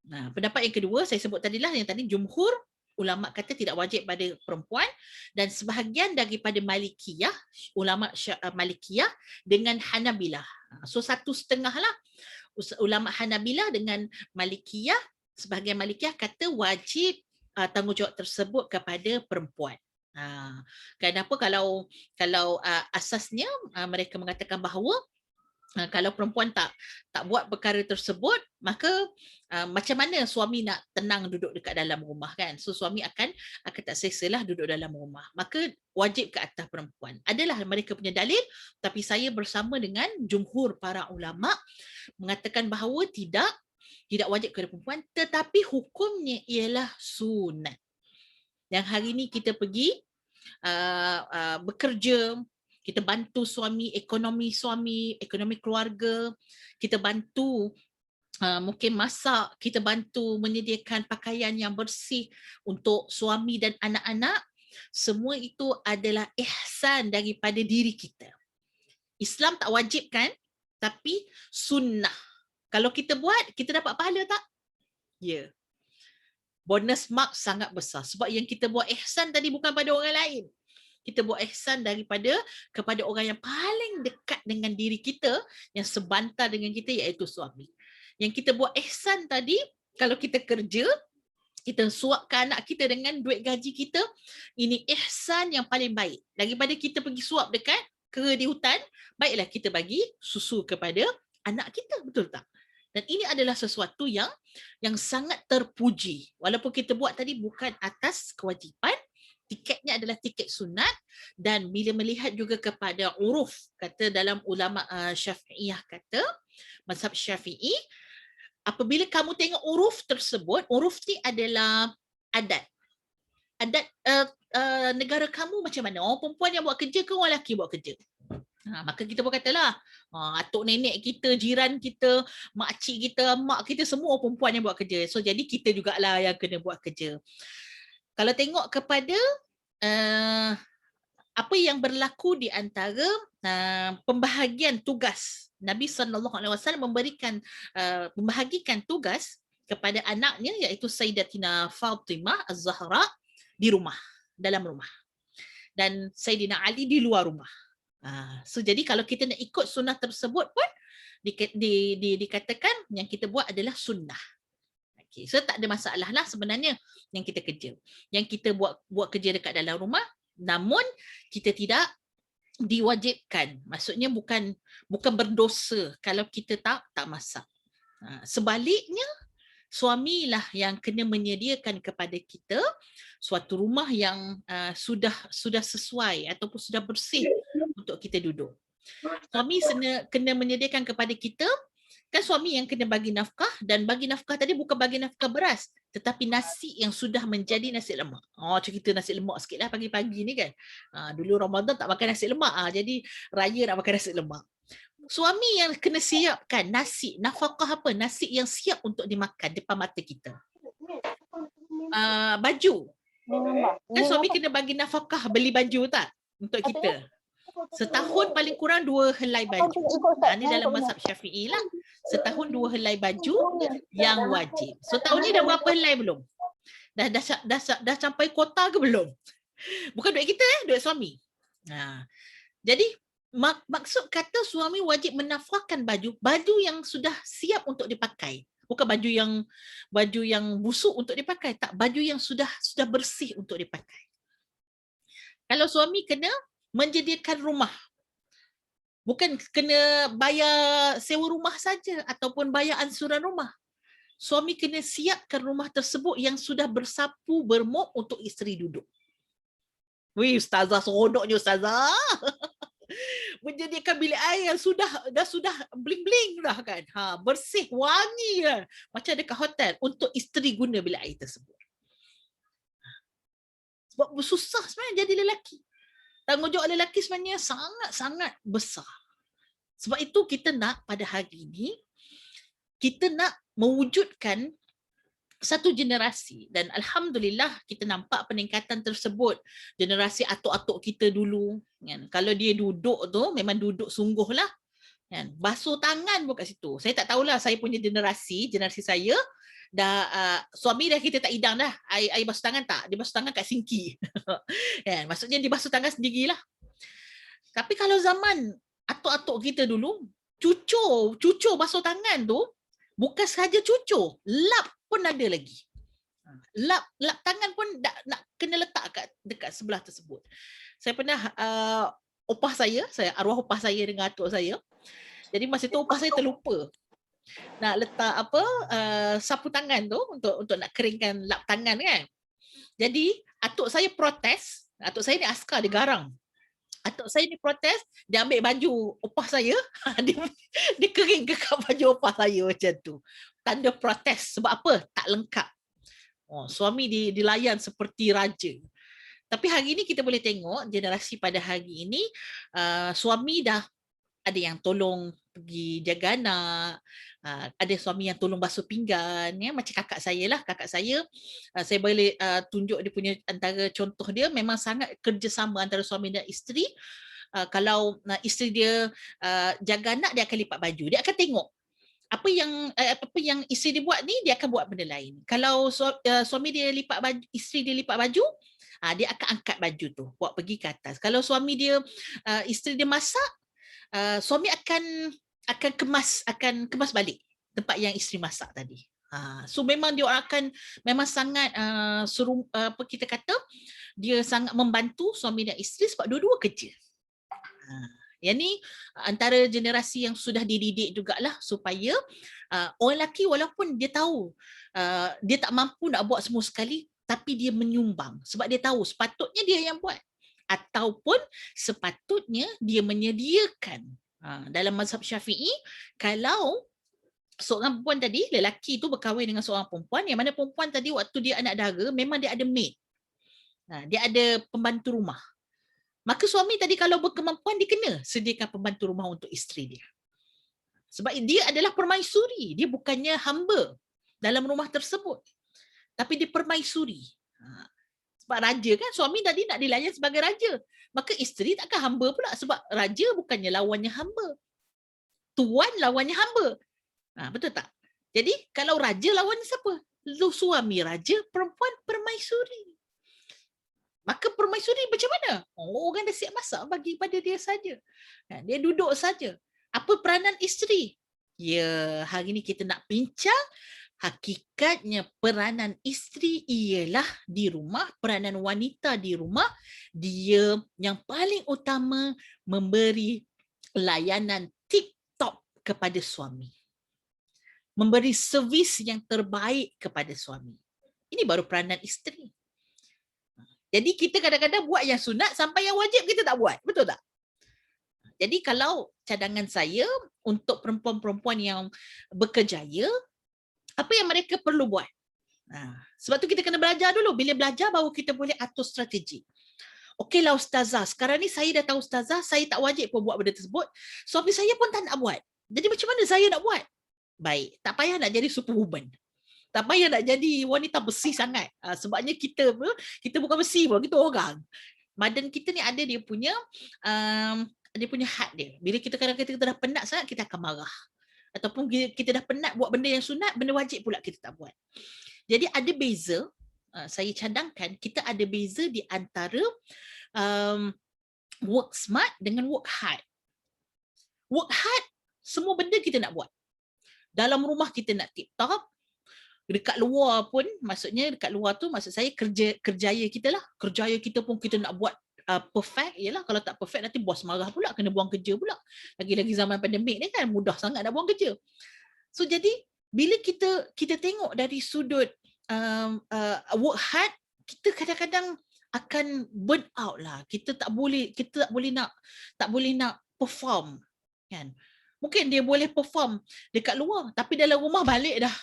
Pendapat yang kedua saya sebut tadilah, yang tadi jumhur ulama kata tidak wajib pada perempuan, dan sebahagian daripada Malikiyah, ulama Malikiyah dengan Hanabilah. So 1/2 lah. Ulama Hanabilah dengan Malikiyah, sebahagian Malikiyah kata wajib tanggungjawab tersebut kepada perempuan. Kenapa? Kalau asasnya mereka mengatakan bahawa kalau perempuan tak buat perkara tersebut, maka macam mana suami nak tenang duduk dekat dalam rumah kan? So suami akan tak selesa duduk dalam rumah. Maka wajib ke atas perempuan. Adalah mereka punya dalil, tapi saya bersama dengan jumhur para ulama mengatakan bahawa tidak wajib kepada perempuan, tetapi hukumnya ialah sunat. Yang hari ni kita pergi bekerja, kita bantu suami, ekonomi keluarga, kita bantu mungkin masak, kita bantu menyediakan pakaian yang bersih untuk suami dan anak-anak. Semua itu adalah ihsan daripada diri kita. Islam tak wajibkan, tapi sunnah. Kalau kita buat, kita dapat pahala tak? Ya. Bonus mark sangat besar. Sebab yang kita buat ihsan tadi bukan pada orang lain. Kita buat ihsan kepada orang yang paling dekat dengan diri kita, yang sebantar dengan kita, iaitu suami. Yang kita buat ihsan tadi, kalau kita kerja, kita suapkan anak kita dengan duit gaji kita, ini ihsan yang paling baik. Daripada kita pergi suap dekat kera di hutan, baiklah kita bagi susu kepada anak kita, betul tak? Dan ini adalah sesuatu yang sangat terpuji. Walaupun kita buat tadi bukan atas kewajipan, tiketnya adalah tiket sunat, dan bila melihat juga kepada uruf, kata dalam ulama Syafi'iyah kata, mazhab Syafi'i, apabila kamu tengok uruf tersebut, uruf ni adalah adat. Adat negara kamu macam mana? Orang perempuan yang buat kerja ke orang lelaki buat kerja? Maka kita pun katalah, atuk nenek kita, jiran kita, makcik kita, mak kita, semua perempuan yang buat kerja. So jadi kita jugalah yang kena buat kerja. Kalau tengok kepada apa yang berlaku di antara pembahagian tugas, Nabi SAW membahagikan tugas kepada anaknya, iaitu Sayyidatina Fatimah Az-Zahra di rumah, dalam rumah, dan Sayyidina Ali di luar rumah. So jadi kalau kita nak ikut sunnah tersebut pun dikatakan yang kita buat adalah sunnah. lelaki. So tak ada masalah lah sebenarnya yang kita kerja. Yang kita buat kerja dekat dalam rumah, namun kita tidak diwajibkan. Maksudnya bukan berdosa kalau kita tak masak. Sebaliknya, suamilah yang kena menyediakan kepada kita suatu rumah yang sudah sesuai ataupun sudah bersih untuk kita duduk. Suami kena menyediakan kepada kita, kan suami yang kena bagi nafkah, dan bagi nafkah tadi bukan bagi nafkah beras, tetapi nasi yang sudah menjadi nasi lemak. Cerita nasi lemak sikit lah pagi-pagi ni kan. Dulu Ramadan tak makan nasi lemak, jadi raya nak makan nasi lemak. Suami yang kena siapkan nasi, nafkah apa? Nasi yang siap untuk dimakan depan mata kita. Baju. Kan suami kena bagi nafkah beli baju tak untuk kita? Setahun paling kurang 2 helai baju. Ini dalam mazhab Syafi'i lah. Setahun 2 helai baju yang wajib. So tahun ni dah berapa helai belum? Dah sampai kota ke belum? Bukan duit kita, duit suami. Jadi maksud kata suami wajib menafkahkan baju yang sudah siap untuk dipakai. Bukan baju yang busuk untuk dipakai, tak, baju yang sudah bersih untuk dipakai. Kalau suami kena menyediakan rumah, bukan kena bayar sewa rumah saja ataupun bayar ansuran rumah. Suami kena siapkan rumah tersebut yang sudah bersapu bermop untuk isteri duduk. Wih, ustazah seronoknya ustazah. Menjadikan bilik air yang sudah bling-bling dah kan. Bersih, wangi kan. Macam dekat hotel untuk isteri guna bilik air tersebut. Sebab susah sebenarnya jadi lelaki. Tanggungjawab lelaki sebenarnya sangat-sangat besar. Sebab itu kita nak pada hari ini, kita nak mewujudkan satu generasi, dan alhamdulillah kita nampak peningkatan tersebut. Generasi atuk-atuk kita dulu kan, kalau dia duduk tu memang duduk sungguh lah kan, basuh tangan pun kat situ. Saya tak tahulah, saya punya generasi saya dah suami dah kita tak hidang dah air basuh tangan, tak, dia basuh tangan kat sinki kan, maksudnya dia basuh tangan sendirilah. Tapi kalau zaman atuk-atuk kita dulu, cucur basuh tangan tu bukan sahaja cucur, lap pun ada lagi. Lap tangan pun nak kena letak dekat sebelah tersebut. Saya pernah opah saya arwah opah saya dengan atuk saya. Jadi masa tu opah saya terlupa nak letak sapu tangan tu untuk nak keringkan lap tangan kan. Jadi atuk saya protes, atuk saya ni askar, dia garang. Atuk saya ni protes, dia ambil baju opah saya, dia keringkan baju opah saya macam tu. Tanda protes. Sebab apa? Tak lengkap. Suami dilayan seperti raja. Tapi hari ini kita boleh tengok generasi pada hari ini, suami dah ada yang tolong pergi jaga anak, ada suami yang tolong basuh pinggan, ya, macam kakak saya lah. Kakak saya boleh tunjuk dia punya antara contoh dia, memang sangat kerjasama antara suami dan isteri. Kalau isteri dia jaga anak, dia akan lipat baju, dia akan tengok apa yang isteri dia buat ni, dia akan buat benda lain. Kalau suami dia lipat baju, isteri dia lipat baju, dia akan angkat baju tu buat pergi ke atas. Kalau suami dia isteri dia masak, suami akan kemas balik tempat yang isteri masak tadi. So memang dia akan memang sangat kita kata dia sangat membantu suami dan isteri sebab dua-dua kerja. Yang ni antara generasi yang sudah dididik jugalah supaya orang lelaki walaupun dia tahu dia tak mampu nak buat semua sekali, tapi dia menyumbang sebab dia tahu sepatutnya dia yang buat ataupun sepatutnya dia menyediakan. Dalam mazhab Syafi'i, kalau seorang perempuan tadi, lelaki tu berkahwin dengan seorang perempuan, yang mana perempuan tadi waktu dia anak dara memang dia ada maid, dia ada pembantu rumah. Maka suami tadi kalau berkemampuan, dia kena sediakan pembantu rumah untuk isteri dia. Sebab dia adalah permaisuri, dia bukannya hamba dalam rumah tersebut, tapi dia permaisuri. Sebab raja kan, suami tadi nak dilayan sebagai raja, maka isteri takkan hamba pula, sebab raja bukannya lawannya hamba, tuan lawannya hamba. Betul tak? Jadi kalau raja lawannya siapa? Suami raja, perempuan permaisuri. Maka permaisuri macam mana? Orang dah siap masak bagi pada dia saja. Dia duduk saja. Apa peranan isteri? Ya, hari ini kita nak bincang Hakikatnya peranan isteri ialah di rumah, peranan wanita di rumah, dia yang paling utama memberi layanan tip-top kepada suami. Memberi servis yang terbaik kepada suami. Ini baru peranan isteri. Jadi kita kadang-kadang buat yang sunat sampai yang wajib kita tak buat. Betul tak? Jadi kalau cadangan saya untuk perempuan-perempuan yang berkejaya, apa yang mereka perlu buat? Sebab tu kita kena belajar dulu. Bila belajar baru kita boleh atur strategi. Okeylah ustazah, sekarang ni saya dah tahu ustazah, saya tak wajib pun buat benda tersebut. Suami saya pun tak nak buat. Jadi macam mana saya nak buat? Baik, tak payah nak jadi superwoman. Tak payah nak jadi wanita besi sangat. Sebabnya kita bukan besi pun, kita orang. Badan kita ni ada dia punya had dia. Bila kita kadang-kadang kita dah penat sangat, kita akan marah. Ataupun kita dah penat buat benda yang sunat, benda wajib pula kita tak buat. Jadi ada beza, saya cadangkan, kita ada beza di antara work smart dengan work hard. Work hard, semua benda kita nak buat. Dalam rumah kita nak tip-top, dekat luar pun, maksudnya dekat luar tu maksud saya kerjaya kita lah. Kerjaya kita pun kita nak buat perfect. Yalah, kalau tak perfect nanti bos marah pula, kena buang kerja pula. Lagi-lagi zaman pandemik ni kan mudah sangat nak buang kerja. So jadi bila kita tengok dari sudut work hard, kita kadang-kadang akan burn out lah. Kita tak boleh nak perform kan. Mungkin dia boleh perform dekat luar tapi dalam rumah balik dah.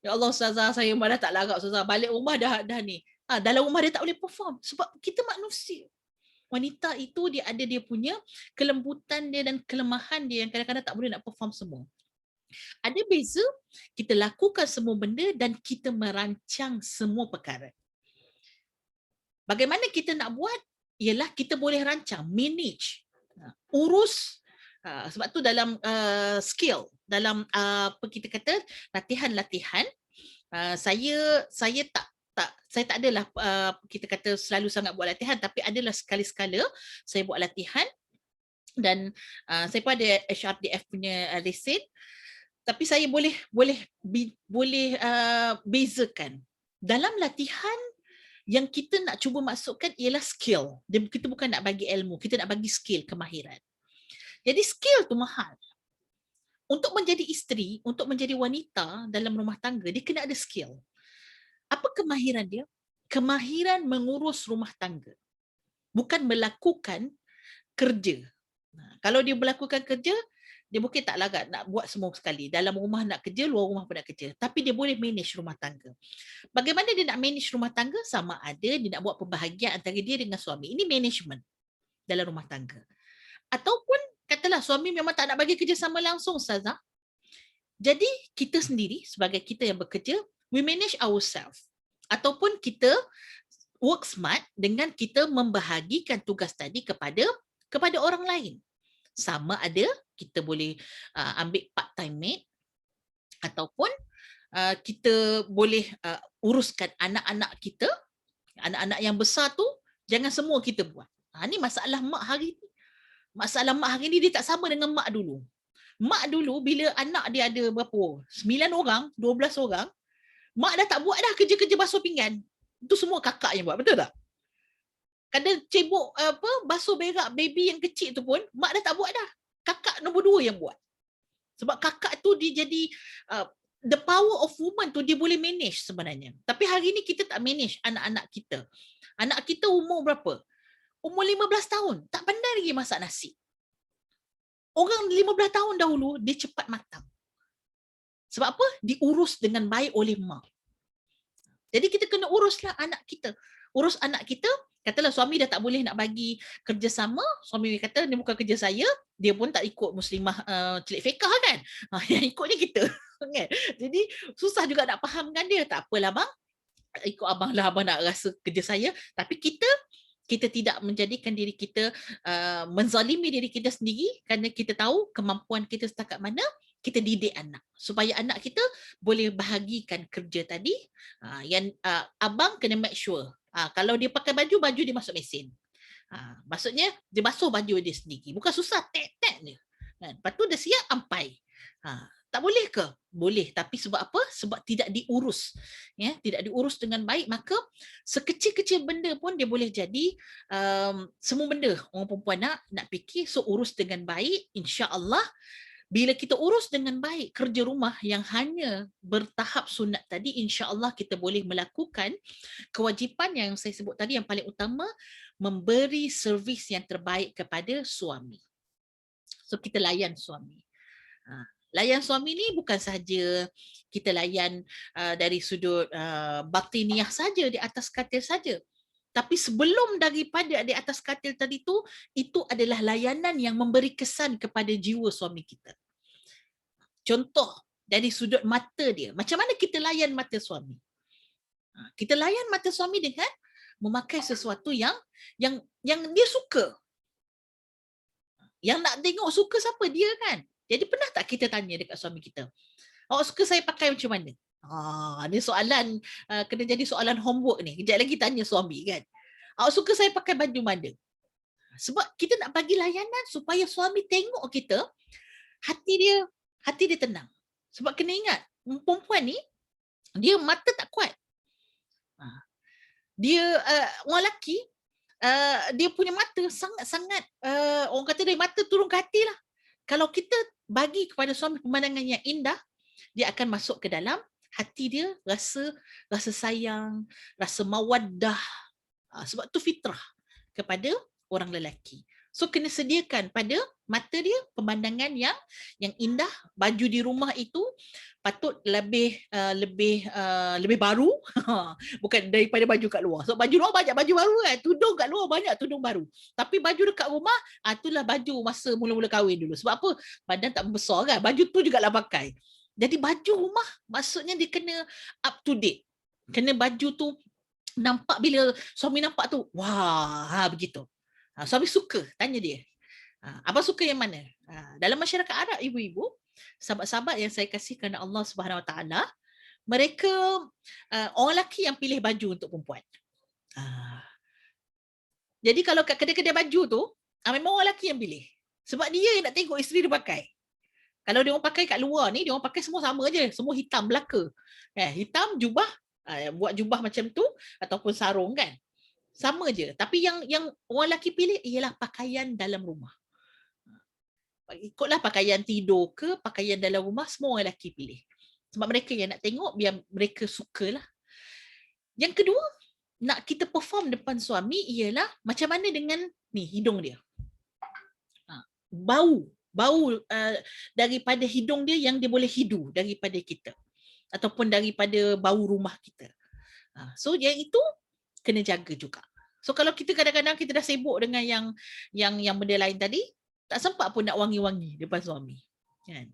Ya Allah ustazah, saya dah tak larat ustazah. Balik rumah dah ni. Dalam rumah dia tak boleh perform sebab kita manusia. Wanita itu dia ada dia punya kelembutan dia dan kelemahan dia yang kadang-kadang tak boleh nak perform semua. Ada beza kita lakukan semua benda dan kita merancang semua perkara. Bagaimana kita nak buat? Ialah kita boleh rancang, manage, urus. Sebab tu dalam skill, dalam apa kita kata latihan-latihan, saya tak adalah kita kata selalu sangat buat latihan, tapi adalah sekali-sekala saya buat latihan dan saya pun ada HRDF punya resit, tapi saya boleh bezakan dalam latihan yang kita nak cuba masukkan ialah skill. Kita bukan nak bagi ilmu, kita nak bagi skill, kemahiran. Jadi skill tu mahal. Untuk menjadi isteri, untuk menjadi wanita dalam rumah tangga, dia kena ada skill. Apa kemahiran dia? Kemahiran mengurus rumah tangga. Bukan melakukan kerja. Kalau dia melakukan kerja, dia mungkin tak larat nak buat semua sekali. Dalam rumah nak kerja, luar rumah pun nak kerja. Tapi dia boleh manage rumah tangga. Bagaimana dia nak manage rumah tangga? Sama ada dia nak buat pembahagian antara dia dengan suami. Ini management dalam rumah tangga. Ataupun katalah suami memang tak nak bagi kerjasama langsung ustazah. Jadi kita sendiri sebagai kita yang bekerja, we manage ourselves. Ataupun kita work smart dengan kita membahagikan tugas tadi kepada orang lain. Sama ada kita boleh ambil part-time maid ataupun kita boleh uruskan anak-anak kita. Anak-anak yang besar tu jangan semua kita buat. Ni masalah mak hari ni. Masalah mak hari ni dia tak sama dengan mak dulu. Mak dulu bila anak dia ada berapa? 9 orang, 12 orang, mak dah tak buat dah kerja-kerja basuh pinggan. Itu semua kakak yang buat, betul tak? Kadang cebok basuh berak baby yang kecil tu pun mak dah tak buat dah. Kakak nombor 2 yang buat. Sebab kakak tu dia jadi the power of woman tu dia boleh manage sebenarnya. Tapi hari ni kita tak manage anak-anak kita. Anak kita umur berapa? Umur 15 tahun, tak pandai lagi masak nasi. Orang 15 tahun dahulu, dia cepat matang. Sebab apa? Diurus dengan baik oleh mak. Jadi kita kena uruslah anak kita. Urus anak kita, katalah suami dah tak boleh nak bagi kerjasama, suami kata ni bukan kerja saya, dia pun tak ikut muslimah celik fiqah kan. Yang ikutnya kita. Kan? Jadi susah juga nak fahamkan dia. Tak apalah bang, ikut abang lah, abang nak rasa kerja saya. Tapi kita tidak menjadikan diri kita menzalimi diri kita sendiri kerana kita tahu kemampuan kita setakat mana, kita didik anak supaya anak kita boleh bahagikan kerja tadi. Yang abang kena make sure kalau dia pakai baju dia masuk mesin. Maksudnya dia basuh baju dia sendiri, bukan susah tek-tek dia. Lepas tu dia siap ampai. Tak boleh ke? Boleh, tapi sebab apa? Sebab tidak diurus. Ya, tidak diurus dengan baik, maka sekecil-kecil benda pun dia boleh jadi semua benda orang perempuan nak fikir, so urus dengan baik, insya-Allah bila kita urus dengan baik kerja rumah yang hanya bertahap sunat tadi, insya-Allah kita boleh melakukan kewajipan yang saya sebut tadi yang paling utama, memberi servis yang terbaik kepada suami. So kita layan suami. Layan suami ni bukan sahaja kita layan dari sudut batiniah saja di atas katil saja. Tapi sebelum daripada di atas katil tadi tu, itu adalah layanan yang memberi kesan kepada jiwa suami kita. Contoh dari sudut mata dia. Macam mana kita layan mata suami? Kita layan mata suami dengan memakai sesuatu yang dia suka. Yang nak tengok suka siapa? Dia kan? Jadi pernah tak kita tanya dekat suami kita, awak suka saya pakai macam mana? Ni soalan, kena jadi soalan homework ni. Kejap lagi tanya suami kan. Awak suka saya pakai baju mana? Sebab kita nak bagi layanan supaya suami tengok kita, hati dia tenang. Sebab kena ingat, perempuan ni, dia mata tak kuat. Dia, orang lelaki, dia punya mata sangat-sangat, orang kata dari mata turun ke hati lah. Kalau kita bagi kepada suami pemandangan yang indah, dia akan masuk ke dalam hati dia, rasa sayang, rasa mawaddah. Sebab tu fitrah kepada orang lelaki. So kena sediakan pada mata dia pemandangan yang indah. Baju di rumah itu patut lebih baru, bukan daripada baju kat luar. So baju luar banyak baju baru kan, tudung kat luar banyak tudung baru. Tapi baju dekat rumah, itulah baju masa mula-mula kahwin dulu. Sebab apa? Badan tak membesar kan, baju tu jugalah pakai. Jadi baju rumah maksudnya dia kena up to date. Kena baju tu nampak, bila suami nampak tu, wah, begitu. Suami suka, tanya dia. Abang suka yang mana? Dalam masyarakat Arab, ibu-ibu, sahabat-sahabat yang saya kasih kerana Allah Subhanahu Wa Taala, mereka orang lelaki yang pilih baju untuk perempuan. Jadi kalau kat kedai-kedai baju tu, memang orang lelaki yang pilih. Sebab dia yang nak tengok isteri dia pakai. Kalau dia orang pakai kat luar ni, dia orang pakai semua sama je, semua hitam belaka. Hitam jubah, buat jubah macam tu ataupun sarung kan. Sama je. Tapi yang orang lelaki pilih ialah pakaian dalam rumah. Ikutlah pakaian tidur ke, pakaian dalam rumah, semua orang lelaki pilih. Sebab mereka yang nak tengok, biar mereka sukalah. Yang kedua, nak kita perform depan suami ialah macam mana dengan ni hidung dia. Bau daripada hidung dia yang dia boleh hidu daripada kita. Ataupun daripada bau rumah kita. So yang itu kena jaga juga. So kalau kita kadang-kadang kita dah sibuk dengan yang benda lain tadi, tak sempat pun nak wangi-wangi depan suami. Kan?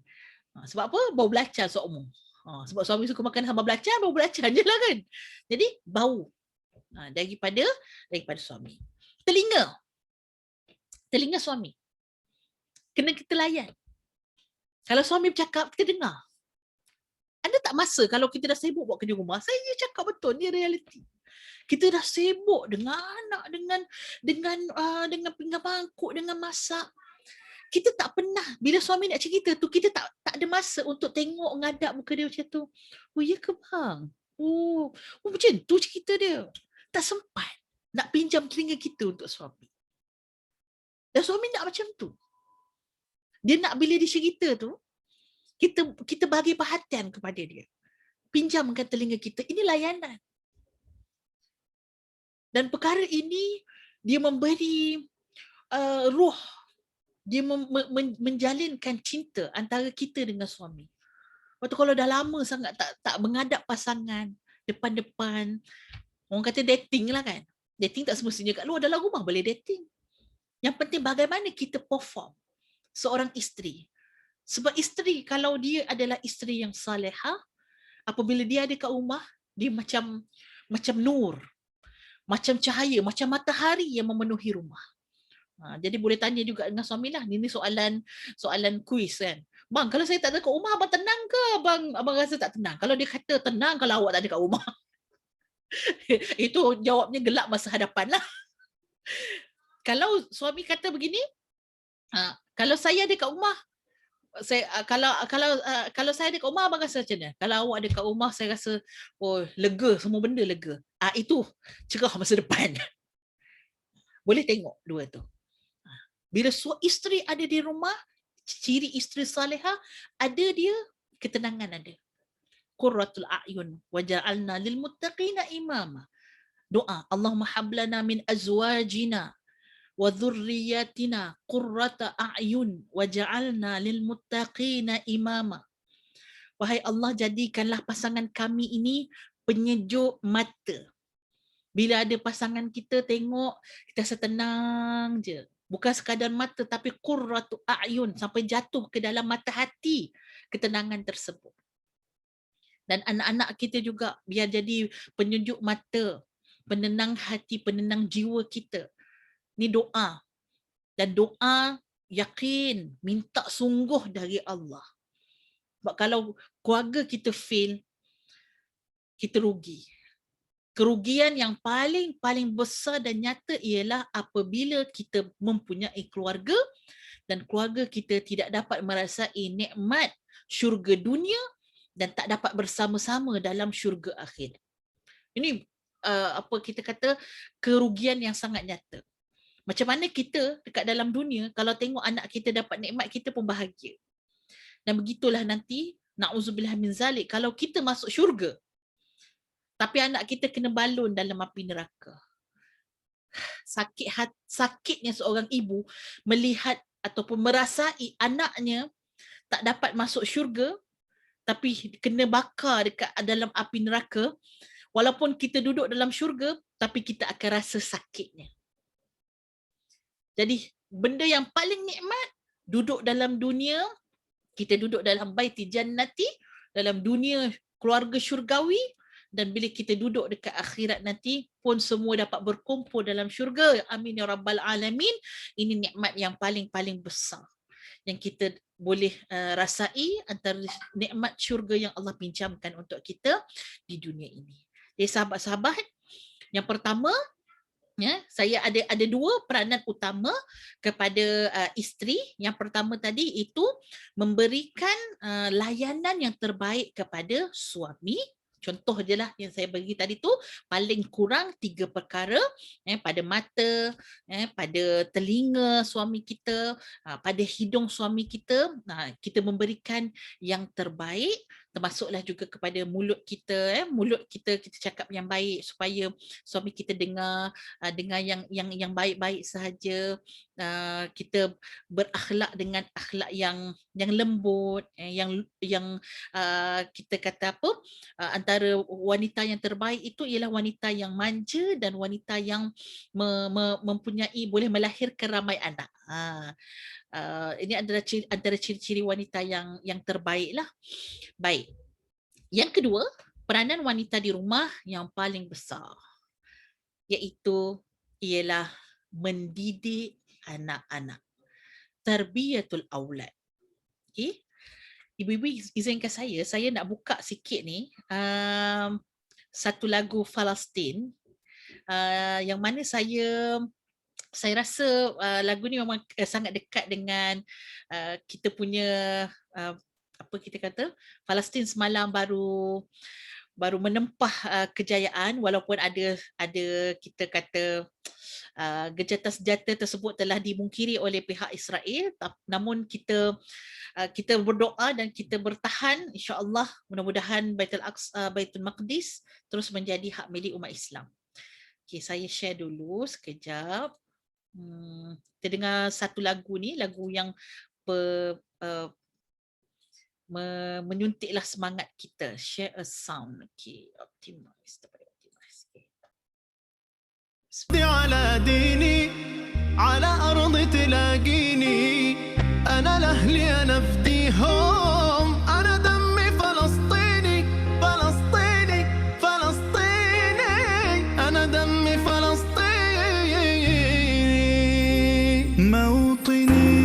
Sebab apa? Bau belacan seumur. Sebab suami suka makan sambal belacan, bau belacan je lah kan. Jadi bau daripada suami. Telinga suami. Kena kita layan. Kalau suami bercakap, kita dengar. Ada tak masa kalau kita dah sibuk buat kerja rumah, saya cakap betul, ni realiti. Kita dah sibuk dengan anak, dengan pinggan mangkuk, dengan masak. Kita tak pernah, bila suami nak cerita tu, kita tak ada masa untuk tengok ngadap muka dia macam tu. Oh, ya ke bang? Oh, macam tu cerita dia. Tak sempat nak pinjam telinga kita untuk suami. Dan suami nak macam tu. Dia nak bila dia cerita tu, kita bagi perhatian kepada dia. Pinjamkan telinga kita. Ini layanan. Dan perkara ini, dia memberi ruh. Dia menjalinkan cinta antara kita dengan suami. Waktu kalau dah lama sangat tak menghadap pasangan depan-depan, orang kata dating lah kan. Dating tak semestinya kat luar, dalam rumah boleh dating. Yang penting bagaimana kita perform seorang isteri. Sebab isteri, kalau dia adalah isteri yang salihah, apabila dia ada kat rumah, dia macam nur, macam cahaya, macam matahari yang memenuhi rumah. Jadi boleh tanya juga dengan suami lah. Ini soalan kuis kan. Bang, kalau saya tak ada kat rumah, abang tenang ke? Abang rasa tak tenang? Kalau dia kata tenang kalau awak tak ada kat rumah. Itu jawabnya gelap masa hadapan lah. Kalau suami kata begini, kalau saya ada kat rumah, saya kalau saya dekat rumah abang rasa macam mana? Kalau awak dekat rumah saya rasa lega, semua benda lega. Itu cerah masa depan. Boleh tengok dua tu. Bila isteri ada di rumah, ciri isteri salihah, ada dia ketenangan ada. Qurratul a'yun waja'alna lil muttaqina imama. Doa, Allahumma hablana min azwajina wa dhurriyyatina qurrata a'yun waja'alna lil muttaqina imama. Wahai Allah, jadikanlah pasangan kami ini penyejuk mata. Bila ada pasangan kita tengok, kita setenang je. Bukan sekadar mata tapi qurratu a'yun, sampai jatuh ke dalam mata hati ketenangan tersebut. Dan anak-anak kita juga biar jadi penyejuk mata, penenang hati, penenang jiwa kita. Ni doa. Dan doa yakin, minta sungguh dari Allah. Sebab kalau keluarga kita fail, kita rugi. Kerugian yang paling besar dan nyata ialah apabila kita mempunyai keluarga dan keluarga kita tidak dapat merasai nikmat syurga dunia dan tak dapat bersama-sama dalam syurga akhir. Ini kita kata kerugian yang sangat nyata. Macam mana kita dekat dalam dunia, kalau tengok anak kita dapat nikmat, kita pun bahagia. Dan begitulah nanti, na'udzubillah min zalik, kalau kita masuk syurga, tapi anak kita kena balon dalam api neraka. Sakitnya seorang ibu melihat ataupun merasai anaknya tak dapat masuk syurga, tapi kena bakar dekat dalam api neraka. Walaupun kita duduk dalam syurga, tapi kita akan rasa sakitnya. Jadi benda yang paling nikmat, duduk dalam dunia, kita duduk dalam baiti jannati, dalam dunia keluarga syurgawi, dan bila kita duduk dekat akhirat nanti pun semua dapat berkumpul dalam syurga. Amin ya rabbal alamin. Ini nikmat yang paling besar yang kita boleh rasai antara nikmat syurga yang Allah pinjamkan untuk kita di dunia ini. Jadi sahabat-sahabat, yang pertama, saya ada dua peranan utama kepada isteri. Yang pertama tadi itu memberikan layanan yang terbaik kepada suami. Contoh je lah yang saya bagi tadi tu, paling kurang 3 perkara, pada mata, pada telinga suami kita, pada hidung suami kita, kita memberikan yang terbaik, termasuklah juga kepada mulut kita, kita cakap yang baik supaya suami kita dengar yang baik-baik sahaja, kita berakhlak dengan akhlak yang lembut, yang kita kata antara wanita yang terbaik itu ialah wanita yang manja dan wanita yang mempunyai, boleh melahirkan ramai anak. Ini antara ciri-ciri wanita yang terbaik lah. Baik. Yang kedua, peranan wanita di rumah yang paling besar, iaitu ialah mendidik anak-anak. Tarbiyatul aulad. Okay? Ibu-ibu izinkan saya nak buka sikit ni satu lagu Palestin yang mana saya rasa lagu ni memang sangat dekat dengan kita punya kita kata Palestin semalam baru menempah kejayaan, walaupun ada kita kata gencatan senjata tersebut telah dimungkiri oleh pihak Israel, namun kita berdoa dan kita bertahan, insya-Allah mudah-mudahan Baitul Maqdis terus menjadi hak milik umat Islam. Okey, saya share dulu sekejap. Kita dengar satu lagu ni, lagu yang menyuntiklah semangat kita. Share a sound. Okey, optimize. على ديني على أرض تلاقيني أنا لأهلي أنا أفديهم أنا دمي فلسطيني فلسطيني فلسطيني أنا دمي فلسطيني موطني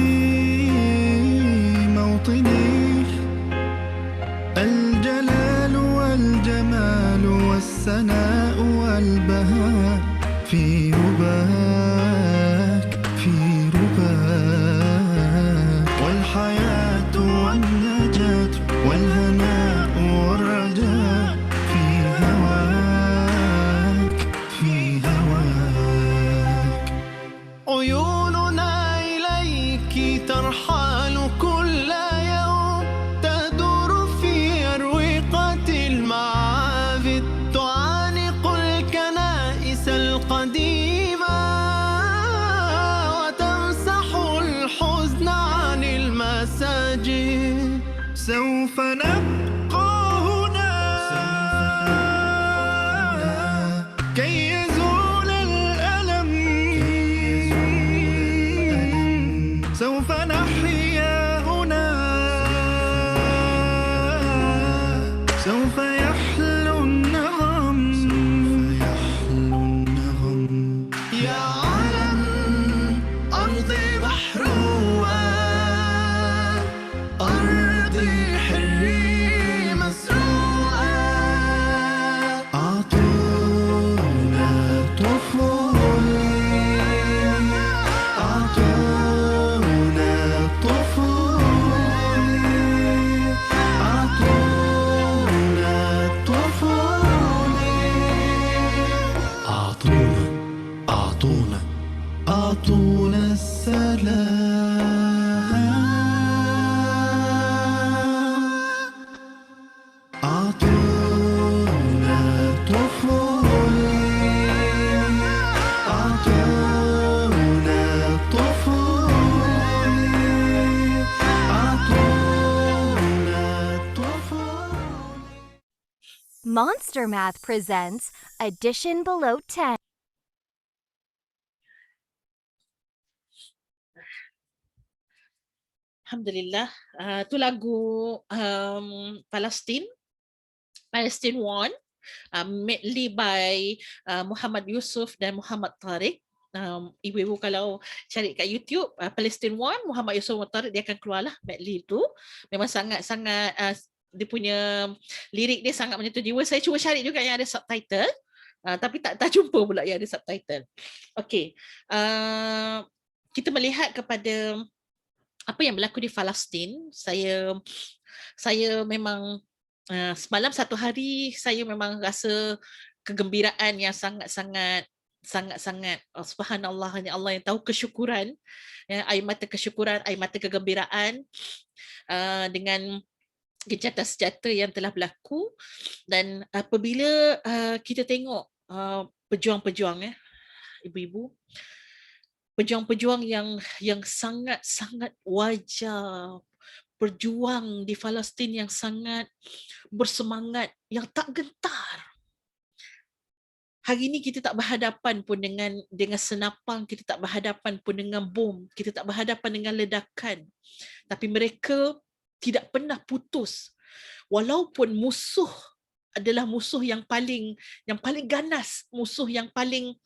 موطني الجلال والجمال والسناء والبهاء في رباك والحياة ترحال كل يوم تدور في أروقة المعابد تعانق الكنائس القديمة وتمسح الحزن عن المساجد. سوف نبقى هنا كي يزول الألم. سوف نحيا هنا سوف يحلو النغم. يا عالم أرضي محروقة أرضي حري مسروقة. أعطونا طفولي أعطونا طفولي أعطونا طفولي. أعطونا السلام. أعطونا طفولي أعطونا طفولي أعطونا طفولي. Monster Math presents Addition Below 10. Alhamdulillah. Tu lagu Palestine One, medley by Muhammad Yusuf dan Muhammad Tariq. Ibu-ibu kalau cari kat YouTube Palestine One, Muhammad Yusuf dan Tariq, dia akan keluarlah medley tu. Memang sangat-sangat dia punya lirik dia sangat menyentuh jiwa. Saya cuba cari juga yang ada subtitle, tapi tak jumpa pula yang ada subtitle. Okey, kita melihat kepada apa yang berlaku di Palestin. Saya memang semalam satu hari saya memang rasa kegembiraan yang sangat-sangat subhanallah, hanya Allah yang tahu, kesyukuran, ya, air mata kesyukuran, air mata kegembiraan dengan gencatan senjata yang telah berlaku. Dan apabila kita tengok pejuang-pejuang, ibu-ibu, pejuang-pejuang yang sangat-sangat wajar, berjuang di Palestin yang sangat bersemangat, yang tak gentar. Hari ini kita tak berhadapan pun dengan senapang, kita tak berhadapan pun dengan bom, kita tak berhadapan dengan ledakan. Tapi mereka tidak pernah putus. Walaupun musuh adalah musuh yang paling ganas, musuh yang paling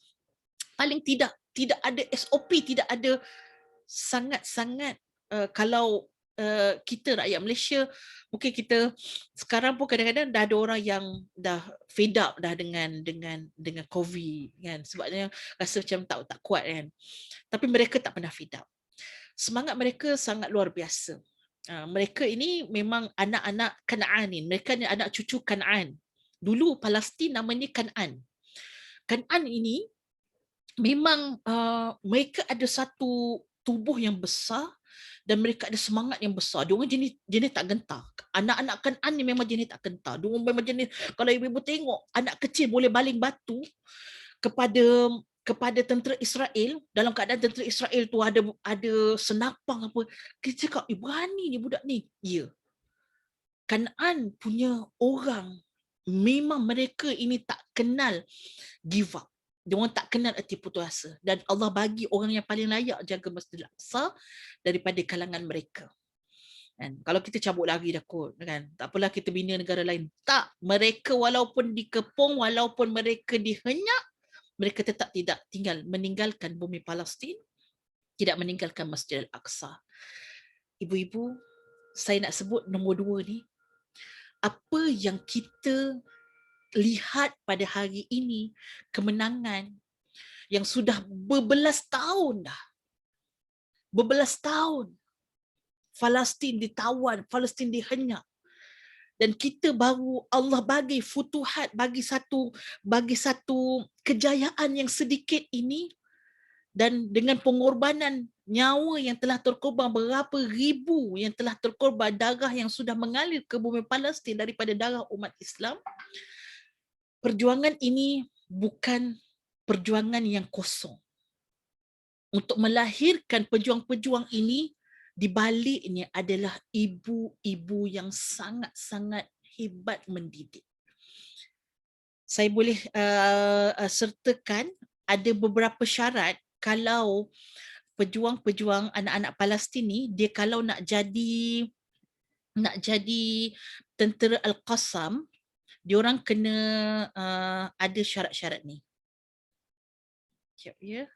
tidak ada SOP, tidak ada sangat-sangat kalau kita rakyat Malaysia, mungkin kita sekarang pun kadang-kadang dah ada orang yang dah fed up dah dengan COVID kan, sebabnya rasa macam tak kuat kan. Tapi mereka tak pernah fed up. Semangat mereka sangat luar biasa. Mereka ini memang anak-anak Kanaan ni, mereka ni anak cucu Kanaan. Dulu Palestin namanya Kanaan. Kanaan ini memang mereka ada satu tubuh yang besar dan mereka ada semangat yang besar. Diorang jenis tak gentar. Anak-anak Kanaan ni memang jenis tak gentar. Diorang memang jenis, kalau ibu-ibu tengok, anak kecil boleh baling batu kepada tentera Israel, dalam keadaan tentera Israel tu ada senapang apa. Kita cakap, berani ni budak ni. Ya. Kanaan punya orang, memang mereka ini tak kenal give up. Diorang tak kenal erti putus asa. Dan Allah bagi orang yang paling layak jaga Masjidil Aqsa daripada kalangan mereka. Kan? Kalau kita cabut lagi dah kot, kan? Tak apalah kita bina negara lain. Tak. Mereka walaupun dikepung, walaupun mereka dihenyak, mereka tetap tidak meninggalkan bumi Palestin, tidak meninggalkan Masjidil Aqsa. Ibu-ibu, saya nak sebut nombor 2 ni. Apa yang kita lihat pada hari ini, kemenangan yang sudah berbelas tahun dah. Berbelas tahun. Palestin ditawan, Palestin dihenyak. Dan kita baru Allah bagi futuhat, bagi satu kejayaan yang sedikit ini, dan dengan pengorbanan nyawa yang telah terkorban, berapa ribu yang telah terkorban, darah yang sudah mengalir ke bumi Palestin daripada darah umat Islam. Perjuangan ini bukan perjuangan yang kosong. Untuk melahirkan pejuang-pejuang ini, di baliknya adalah ibu-ibu yang sangat-sangat hebat mendidik. Saya boleh sertakan ada beberapa syarat kalau pejuang-pejuang anak-anak Palestin ni, dia kalau nak jadi tentera Al-Qassam, diorang kena ada syarat-syarat ni. Sekejap ya.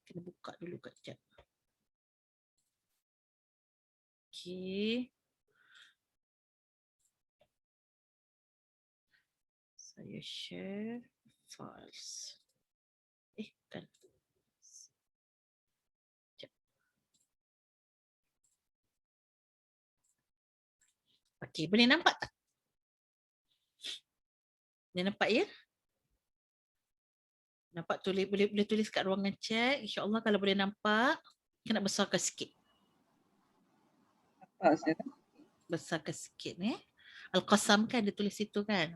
Kena buka dulu kejap. Okey. Saya share files. Kan. Okey, boleh nampak tak? Boleh nampak ya? Nampak boleh tulis kat ruangan chat. InsyaAllah kalau boleh nampak, kena besarkan sikit. Besarkan sikit ni. Al-Qassam kan dia tulis situ kan.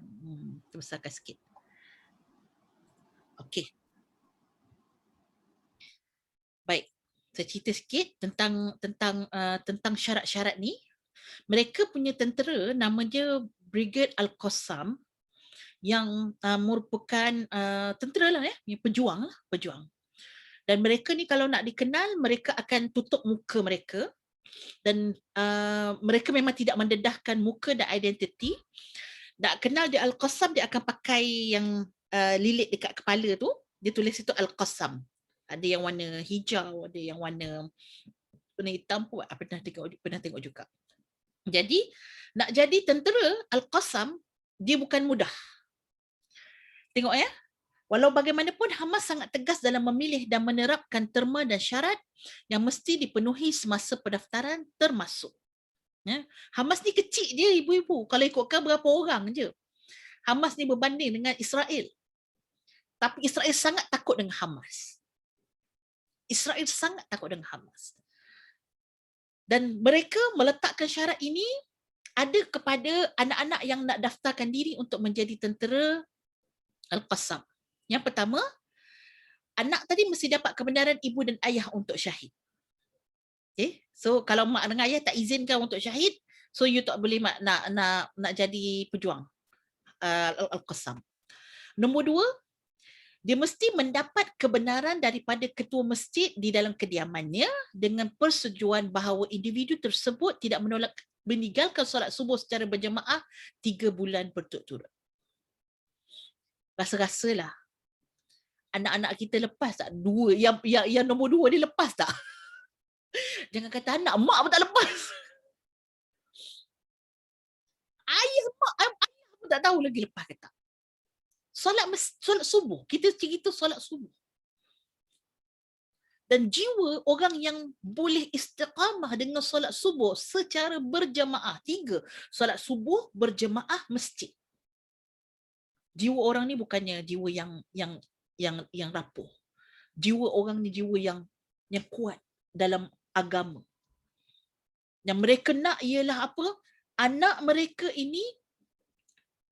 Besarkan sikit. Okey. Baik. Saya cerita sikit tentang syarat-syarat ni. Mereka punya tentera nama dia Brigade Al-Qassam yang merupakan tentera lah pejuang. Dan mereka ni kalau nak dikenal, mereka akan tutup muka mereka. Dan mereka memang tidak mendedahkan muka dan identiti. Nak kenal dia Al-Qassam, dia akan pakai yang lilit dekat kepala tu. Dia tulis itu Al-Qassam. Ada yang warna hijau, ada yang warna hitam pun. Pernah tengok juga. Jadi nak jadi tentera Al-Qassam, dia bukan mudah. Tengok ya. Walau bagaimanapun, Hamas sangat tegas dalam memilih dan menerapkan terma dan syarat yang mesti dipenuhi semasa pendaftaran termasuk. Ya. Hamas ni kecil je ibu-ibu. Kalau ikutkan berapa orang je. Hamas ni berbanding dengan Israel. Tapi Israel sangat takut dengan Hamas. Israel sangat takut dengan Hamas. Dan mereka meletakkan syarat ini ada kepada anak-anak yang nak daftarkan diri untuk menjadi tentera Al-Qassam. Yang pertama, anak tadi mesti dapat kebenaran ibu dan ayah untuk syahid. Okay? So kalau mak dengan ayah tak izinkan untuk syahid, so you tak boleh nak jadi pejuang Al-Qassam. Nombor dua, dia mesti mendapat kebenaran daripada ketua masjid di dalam kediamannya dengan persetujuan bahawa individu tersebut tidak meninggalkan solat subuh secara berjemaah 3 bulan berturut-turut. Rasa-rasalah anak-anak kita lepas tak? Yang nombor 2 dia lepas tak? Jangan kata anak, mak pun tak lepas. Ayah pun tak tahu lagi lepas ke tak. Solat subuh, kita cerita solat subuh. Dan jiwa orang yang boleh istiqamah dengan solat subuh secara berjemaah. 3, solat subuh berjemaah masjid. Jiwa orang ni bukannya jiwa yang rapuh. Jiwa orang ni jiwa yang kuat dalam agama. Yang mereka nak ialah apa? Anak mereka ini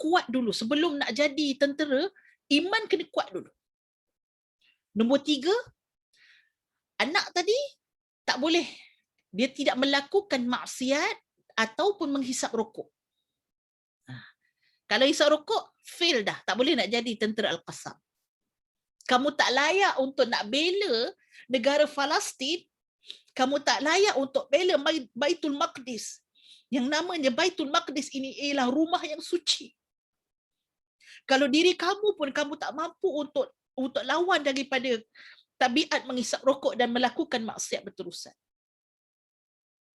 kuat dulu. Sebelum nak jadi tentera, iman kena kuat dulu. Nombor 3, anak tadi tak boleh. Dia tidak melakukan maksiat ataupun menghisap rokok. Kalau hisap rokok, fail dah. Tak boleh nak jadi tentera Al-Qassam. Kamu tak layak untuk nak bela negara Palestin. Kamu tak layak untuk bela Baitul Maqdis. Yang namanya Baitul Maqdis ini ialah rumah yang suci. Kalau diri kamu pun kamu tak mampu untuk lawan daripada tabiat menghisap rokok dan melakukan maksiat berterusan.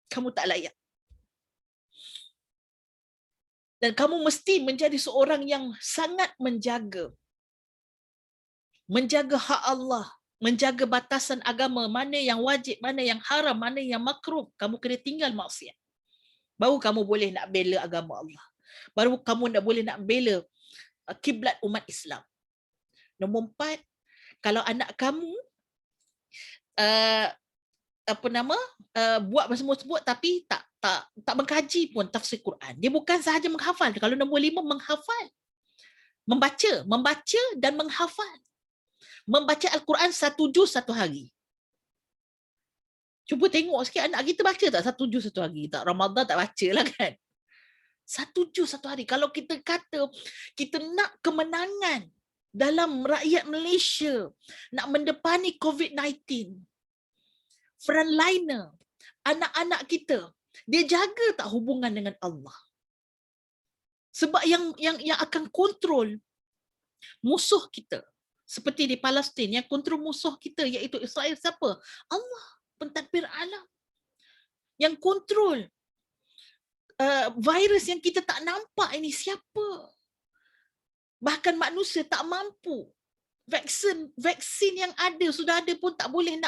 Kamu tak layak. Dan kamu mesti menjadi seorang yang sangat menjaga hak Allah, menjaga batasan agama, mana yang wajib, mana yang haram, mana yang makruh. Kamu kena tinggal maksiat. Baru kamu boleh nak bela agama Allah. Baru kamu boleh nak bela kiblat umat Islam. Nombor 4, kalau anak kamu apa nama, buat semua sebut tapi tak mengkaji pun tafsir Quran. Dia bukan sahaja menghafal. Kalau nombor 5 menghafal. Membaca dan menghafal. Membaca Al-Quran 1 juz 1 hari. Cuba tengok sikit anak kita baca tak 1 juz 1 hari. Tak Ramadan tak baca lah kan. 1 juz 1 hari. Kalau kita kata kita nak kemenangan dalam rakyat Malaysia, nak mendepani COVID-19, frontliner, anak-anak kita, dia jaga tak hubungan dengan Allah? Sebab yang akan kontrol musuh kita, seperti di Palestin, yang kontrol musuh kita iaitu Israel siapa? Allah, pentadbir alam. Yang kontrol virus yang kita tak nampak ini siapa? Bahkan manusia tak mampu. Vaksin yang sudah ada pun tak boleh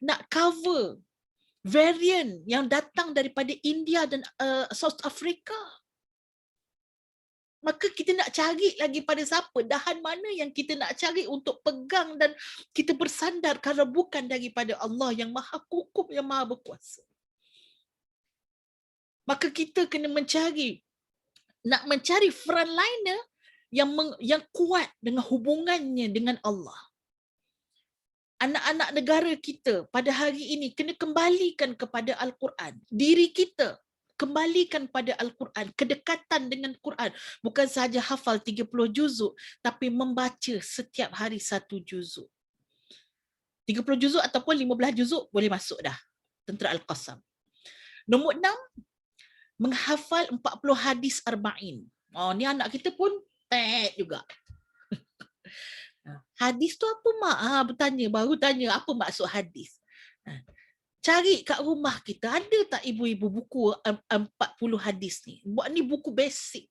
nak cover varian yang datang daripada India dan South Africa. Maka kita nak cari lagi pada siapa? Dahan mana yang kita nak cari untuk pegang dan kita bersandar kalau bukan daripada Allah yang Maha Kukuh, yang Maha Berkuasa. Maka kita kena nak mencari frontliner yang kuat dengan hubungannya dengan Allah. Anak-anak negara kita pada hari ini kena kembalikan kepada Al-Quran. Diri kita kembalikan pada Al-Quran, kedekatan dengan Quran. Bukan sahaja hafal 30 juzuk, tapi membaca setiap hari 1 juzuk. 30 juzuk ataupun 15 juzuk boleh masuk dah. Tentera Al-Qassam. Nombor 6, menghafal 40 hadis arba'in. Ni anak kita pun tek juga. Hadis tu apa mak? Baru tanya apa maksud hadis. Cari kat rumah kita, ada tak ibu-ibu buku 40 hadis ni? Buat ni buku basic.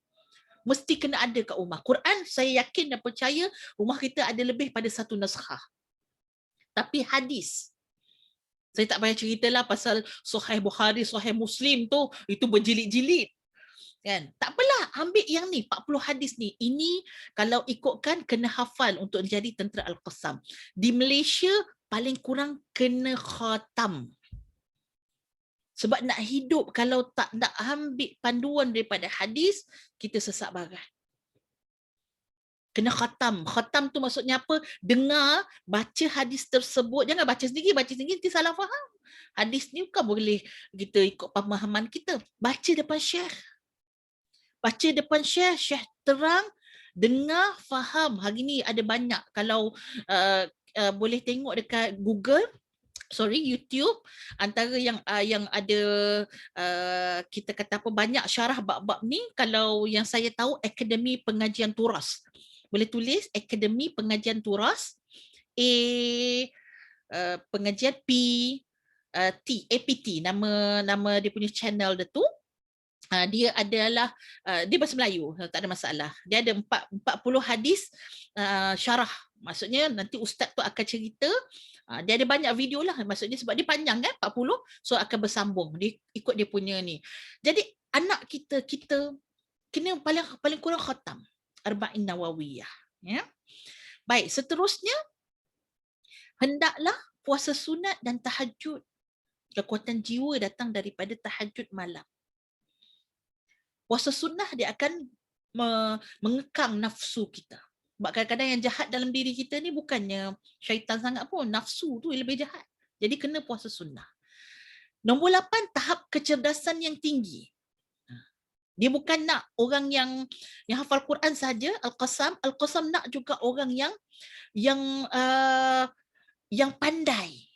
Mesti kena ada kat rumah. Quran saya yakin dan percaya rumah kita ada lebih pada 1 naskah. Tapi hadis, saya tak payah ceritalah pasal Sahih Bukhari, Sahih Muslim tu, itu berjilid-jilid. Kan? Tak apalah, ambil yang ni 40 hadis ni. Ini kalau ikutkan kena hafal untuk jadi tentera Al-Qassam. Di Malaysia paling kurang kena khatam. Sebab nak hidup kalau tak nak ambil panduan daripada hadis, kita sesak barat. Kena khatam. Khatam tu maksudnya apa? Dengar, baca hadis tersebut. Jangan baca sendiri nanti salah faham. Hadis ni bukan boleh kita ikut pemahaman kita. Baca depan syekh. Baca depan syekh, syekh terang, dengar, faham. Hari ni ada banyak. Kalau boleh tengok dekat YouTube, antara yang ada kita kata apa, banyak syarah bab-bab ni. Kalau yang saya tahu, Akademi Pengajian Turas. Boleh tulis Akademi Pengajian Turas, pengajian APT, nama dia punya channel dia tu. Dia adalah dia bahasa Melayu, tak ada masalah. Dia ada 40 hadis syarah. Maksudnya nanti ustaz tu akan cerita. Dia ada banyak video lah, maksudnya sebab dia panjang kan 40, so akan bersambung. Dia ikut dia punya ni. Jadi anak kita kena paling kurang khatam Arba'in Nawawiyah, ya. Baik, seterusnya hendaklah puasa sunat dan tahajud. Kekuatan jiwa datang daripada tahajud malam. Puasa sunnah dia akan mengekang nafsu kita. Sebab kadang-kadang yang jahat dalam diri kita ni bukannya syaitan sangat pun. Nafsu tu yang lebih jahat. Jadi kena puasa sunnah. Nombor 8, tahap kecerdasan yang tinggi. Dia bukan nak orang yang hafal Quran saja, Al-Qassam nak juga orang yang pandai.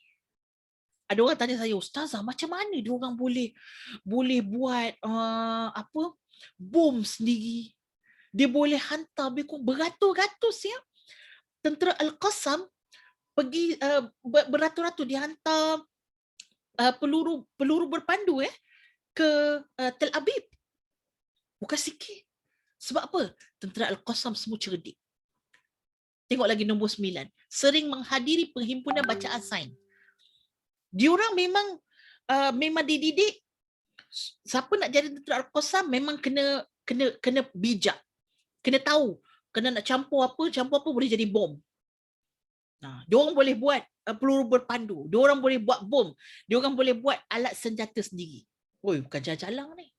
Ada orang tanya saya, Ustazah, macam mana dia orang boleh buat bom sendiri? Dia boleh hantar beratus-ratus ya. Tentera Al-Qassam pergi beratus-ratus, dia hantar peluru berpandu ke Tel Aviv. Bukan sikit. Sebab apa? Tentera Al-Qassam semua cerdik. Tengok lagi nombor 9. Sering menghadiri perhimpunan bacaan sains. Diorang memang dididik. Siapa nak jadi tentera Al-Qassam memang kena bijak. Kena tahu. Kena nak campur apa boleh jadi bom. Diorang boleh buat peluru berpandu, diorang boleh buat bom, diorang boleh buat alat senjata sendiri. Oi, bukan jalan-jalan ni.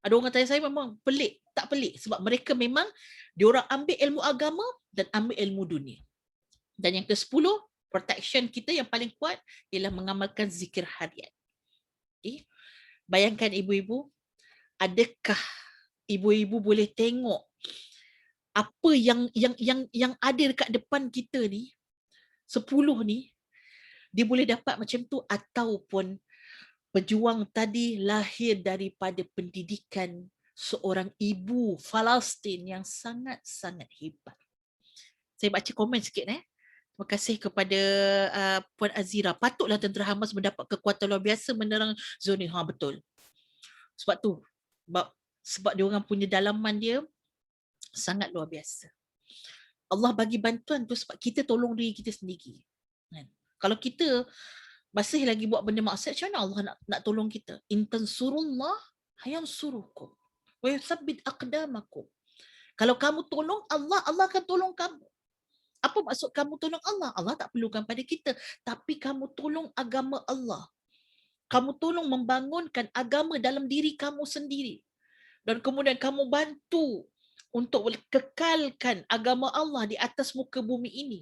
Ada orang tanya saya memang pelik, tak pelik sebab mereka memang diorang ambil ilmu agama dan ambil ilmu dunia. Dan yang ke-10, protection kita yang paling kuat ialah mengamalkan zikir harian. Okay? Bayangkan ibu-ibu, adakah ibu-ibu boleh tengok apa yang ada dekat depan kita ni, 10 ni, dia boleh dapat macam tu, ataupun pejuang tadi lahir daripada pendidikan seorang ibu Palestin yang sangat-sangat hebat. Saya baca komen sikit. Terima kasih kepada Puan Azira. Patutlah tentera Hamas mendapat kekuatan luar biasa menerang zon ini. Betul. Sebab tu, sebab dia orang punya dalaman dia sangat luar biasa. Allah bagi bantuan tu sebab kita tolong diri kita sendiri. Kalau kita masih lagi buat benda maksiat, macam mana Allah nak tolong kita? In tansurullah yansurukum wa yuthabbit aqdamakum. Kalau kamu tolong Allah, Allah akan tolong kamu. Apa maksud kamu tolong Allah? Allah tak perlukan pada kita, tapi kamu tolong agama Allah. Kamu tolong membangunkan agama dalam diri kamu sendiri. Dan kemudian kamu bantu untuk kekalkan agama Allah di atas muka bumi ini.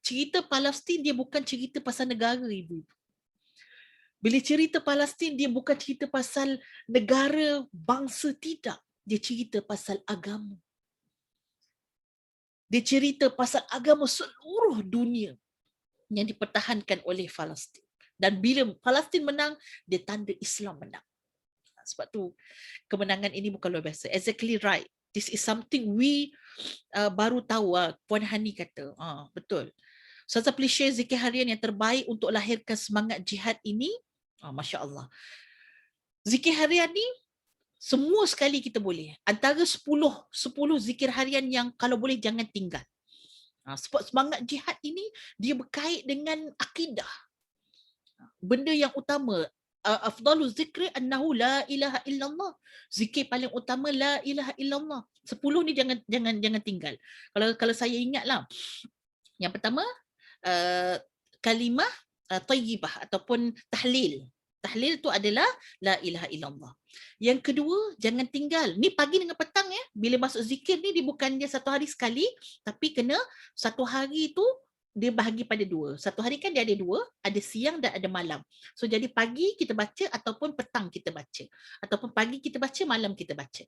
Cerita Palestin dia bukan cerita pasal negara, ibu-ibu. Bila cerita Palestin dia bukan cerita pasal negara, bangsa, tidak. Dia cerita pasal agama. Dia cerita pasal agama seluruh dunia yang dipertahankan oleh Palestin. Dan bila Palestin menang, dia tanda Islam menang. Sebab tu kemenangan ini bukan luar biasa. Exactly right. This is something we baru tahu. Puan Hani kata, betul. Ustazah please share zikir harian yang terbaik untuk lahirkan semangat jihad ini. Masya Allah. Zikir harian ni semua sekali kita boleh. Antara 10 zikir harian yang kalau boleh jangan tinggal. Sebab semangat jihad ini dia berkait dengan akidah. Benda yang utama, afdalu zikri annahu la ilaha illallah. Zikir paling utama la ilaha illallah. 10 ni jangan tinggal. Kalau saya ingatlah. Yang pertama kalimah tayyibah ataupun tahlil. Tahlil tu adalah la ilaha illallah. Yang kedua, jangan tinggal. Ni pagi dengan petang ya. Bila masuk zikir ni dia bukan dia satu hari sekali, tapi kena satu hari tu dia bahagi pada 2. Satu hari kan dia ada 2, ada siang dan ada malam. So jadi pagi kita baca ataupun petang kita baca. Ataupun pagi kita baca, malam kita baca.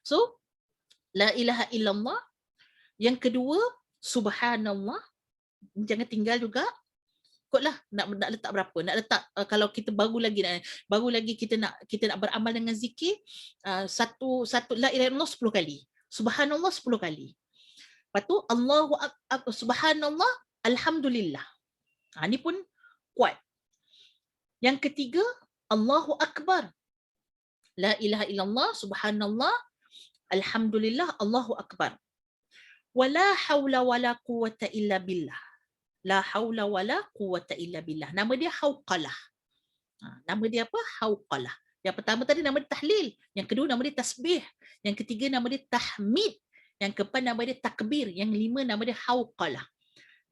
So la ilaha illallah. Yang kedua, subhanallah. Jangan tinggal juga. Ikutlah nak letak berapa, nak letak kalau kita baru lagi kita nak beramal dengan zikir, satu la ilaha illallah 10 kali, subhanallah 10 kali. Lepas tu Allahu akbar, subhanallah, alhamdulillah. Ni pun kuat. Yang ketiga, Allahu akbar, la ilaha illallah, subhanallah, alhamdulillah, Allahu akbar. Wala haula wala quwwata illa billah. La haula wala quwwata illa billah. Nama dia Hauqalah. Nama dia apa? Hauqalah. Yang pertama tadi nama dia tahlil. Yang kedua nama dia tasbih. Yang ketiga nama dia tahmid. Yang keempat nama dia takbir. Yang lima nama dia Hauqalah.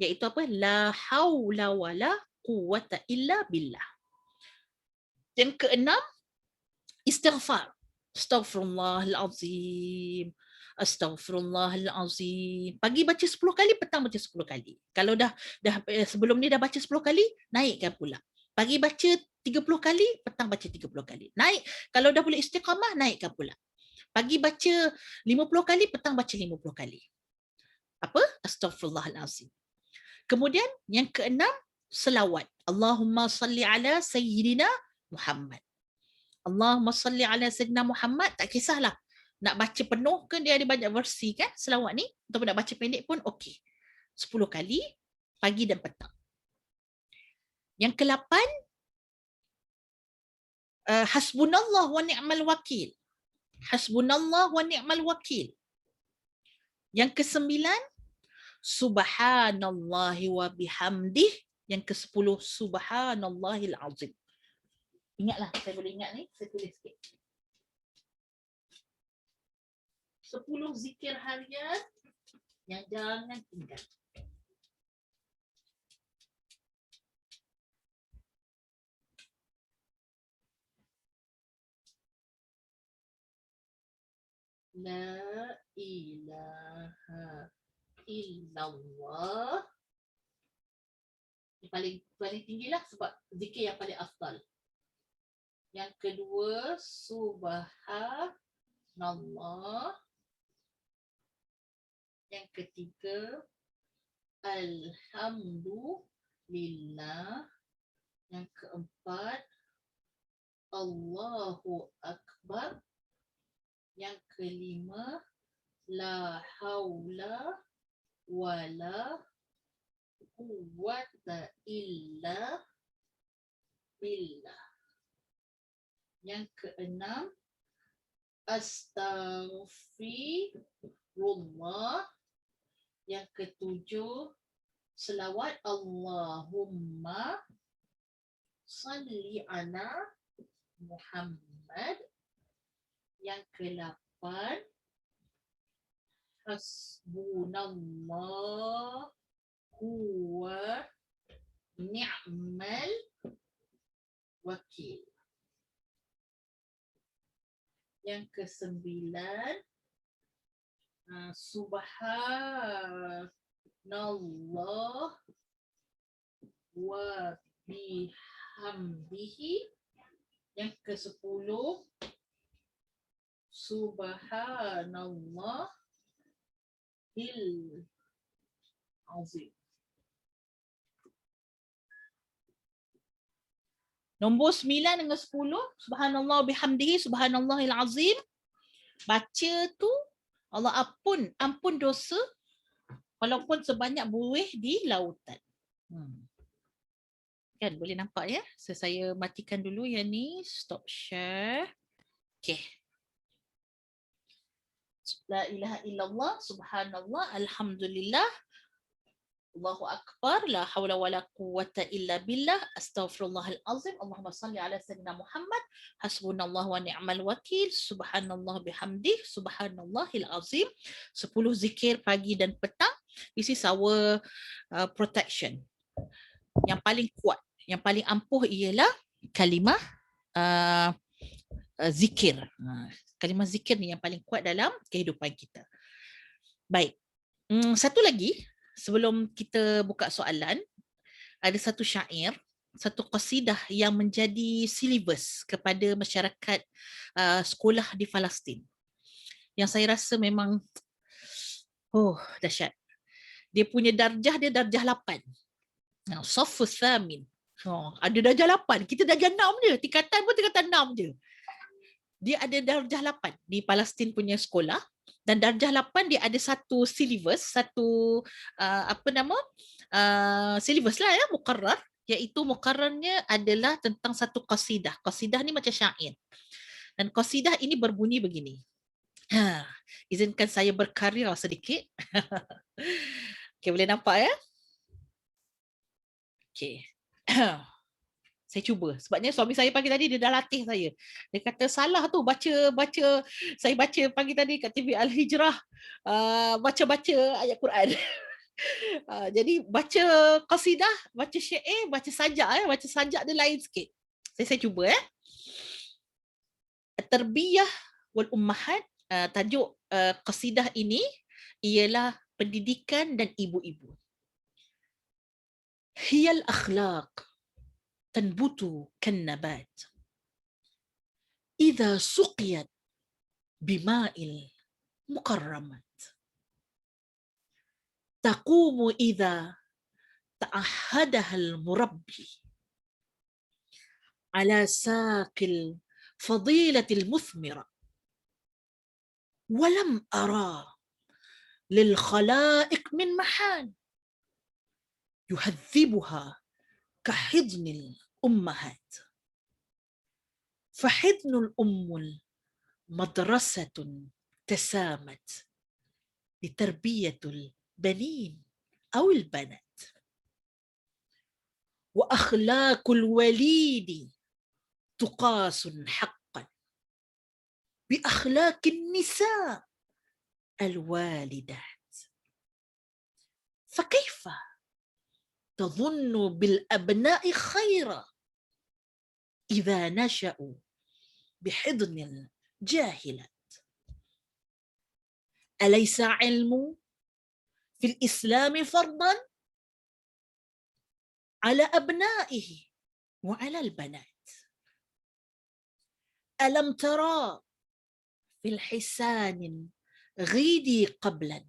Iaitu apa? La haula wala quwwata illa billah. Yang keenam, istighfar. Astaghfirullahalazim. Astaghfirullahalazim. Pagi baca 10 kali, petang baca 10 kali. Kalau dah sebelum ni dah baca 10 kali, naikkan pula. Pagi baca 30 kali, petang baca 30 kali. Naik. Kalau dah boleh istiqamah, naikkan pula. Pagi baca 50 kali, petang baca 50 kali. Apa? Astaghfirullahalazim. Kemudian yang keenam, selawat. Allahumma salli ala sayyidina Muhammad. Allahumma salli ala sayyidina Muhammad. Tak kisahlah. Nak baca penuh ke dia ada banyak versi kan selawat ni, ataupun nak baca pendek pun okey. 10 kali pagi dan petang. Yang ke-8, hasbunallah wa ni'mal wakil. Hasbunallah wa ni'mal wakil. Yang ke-9, subhanallahi wa bihamdih. Yang ke-10, subhanallahil azim. Ingatlah, saya boleh ingat ni, saya tulis sikit. 10 zikir harian yang jangan tinggal. La ilaha illallah. Yang paling tinggilah sebab zikir yang paling afdal. Yang kedua, subhanallah. Yang ketiga, alhamdulillah. Yang keempat, Allahu akbar. Yang kelima, la haula wala quwwata illa billah. Yang keenam, astaghfirullah. Yang ketujuh, selawat Allahumma salli ala Muhammad. Yang ke-8, hasbunallah wa ni'mal wakil. Yang ke-9, subhanallah wa bihamdihi. Yang ke-10, subhanallah il azim. Nombor 9 dengan 10, subhanallah bihamdihi, subhanallahil azim. Baca tu Allah ampun dosa walaupun sebanyak buih di lautan. Kan boleh nampak ya? So, saya matikan dulu yang ni, stop share. Okay. La ilaha illallah, subhanallah, alhamdulillah, Allahu akbar, la hawla wala quwwata illa billah, astaghfirullahal azim, Allahumma salli ala sayyidina Muhammad, hasbunallah wa ni'mal wakil, subhanallah bihamdih, subhanallahil azim. 10 zikir pagi dan petang. This is our protection. Yang paling kuat, yang paling ampuh ialah kalimah zikir. Kalimah zikir ni yang paling kuat dalam kehidupan kita. Baik. Satu lagi sebelum kita buka soalan, ada satu syair, satu qasidah yang menjadi silibus kepada masyarakat sekolah di Palestin. Yang saya rasa memang dahsyat. Dia punya darjah, dia darjah 8. Safus thamin. Ada darjah 8. Kita darjah 6 je. Tingkatan pun tingkatan 6 je. Dia ada darjah 8 di Palestin punya sekolah, dan darjah 8 dia ada satu silibus, satu silibus lah ya, muqarrar, iaitu muqarrarnya adalah tentang satu qasidah. Qasidah ni macam syair. Dan qasidah ini berbunyi begini. Izinkan saya berkarya sedikit. Okay, boleh nampak ya? Okay. Saya cuba. Sebabnya suami saya pagi tadi dia dah latih saya. Dia kata salah tu baca. Saya baca pagi tadi kat TV Al-Hijrah. Baca ayat Quran. Jadi baca qasidah, baca syair, baca sajak. Baca sajak dia lain sikit. Saya cuba ya. Tarbiyah wal ummahat. Tajuk qasidah ini ialah pendidikan dan ibu-ibu. Hiyal akhlaq تنبت كالنبات إذا سقيت بماء المكرمات تقوم إذا تعهدها المربي على ساق الفضيلة المثمرة ولم أرى للخلائق من محال يهذبها كحضن الأمهات فحضن الأم مدرسة تسامت لتربية البنين أو البنات وأخلاق الوليد تقاس حقا بأخلاق النساء الوالدات فكيف تظن بالأبناء خيرا إذا نشأوا بحضن الجاهلات Alaysa ilmu fil islami fardan ala abnaihi wa ala al-banat. Alam tara fil hisanin ghidi qablan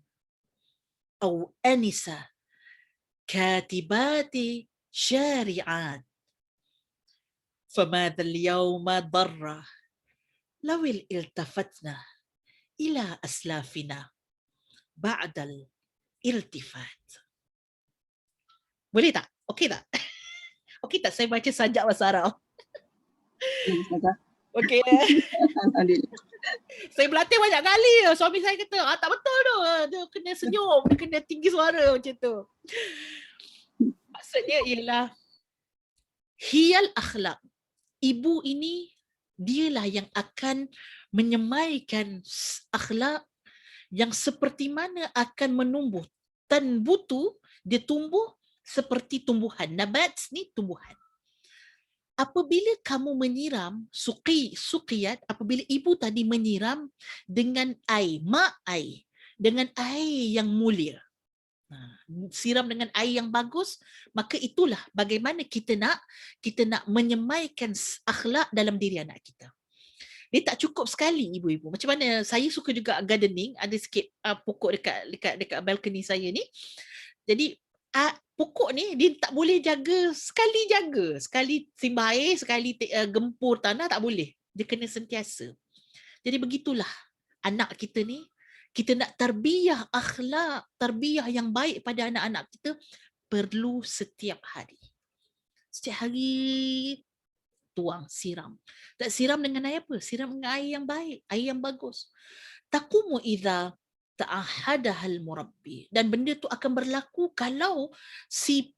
aw anisa katibati syari'at. فماذا اليوم ضر لو التفتنا إلى أسلافنا بعد الالتفات. Boleh tak? Okey tak? Okey tak saya baca sajak bahasa Arab? Okey. Alhamdulillah. Saya berlatih banyak kali. Suami saya kata, tak betul tu. Dia kena senyum, dia kena tinggi suara macam tu. Maksudnya ialah hiyal akhlak. Ibu ini dialah yang akan menyemaikan akhlak yang seperti mana akan menumbuh. Tanbutu, dia tumbuh seperti tumbuhan. Nabat ni tumbuhan. Apabila kamu menyiram, suqiyat, apabila ibu tadi menyiram dengan air, air, dengan air yang mulia. Siram dengan air yang bagus, maka itulah bagaimana kita nak menyemaikan akhlak dalam diri anak kita. Dia tak cukup sekali ibu-ibu. Macam mana saya suka juga gardening, ada sikit pokok dekat balcony saya ni. Jadi pokok ni dia tak boleh jaga, sekali simbah air, sekali gempur tanah tak boleh. Dia kena sentiasa. Jadi begitulah anak kita ni. Kita nak tarbiyah akhlak, tarbiyah yang baik pada anak-anak kita perlu setiap hari. Setiap hari tuang, siram. Tak siram dengan air apa? Siram dengan air yang baik, air yang bagus. Taqumu idza ta'ahadahal murabbi. Dan benda tu akan berlaku kalau si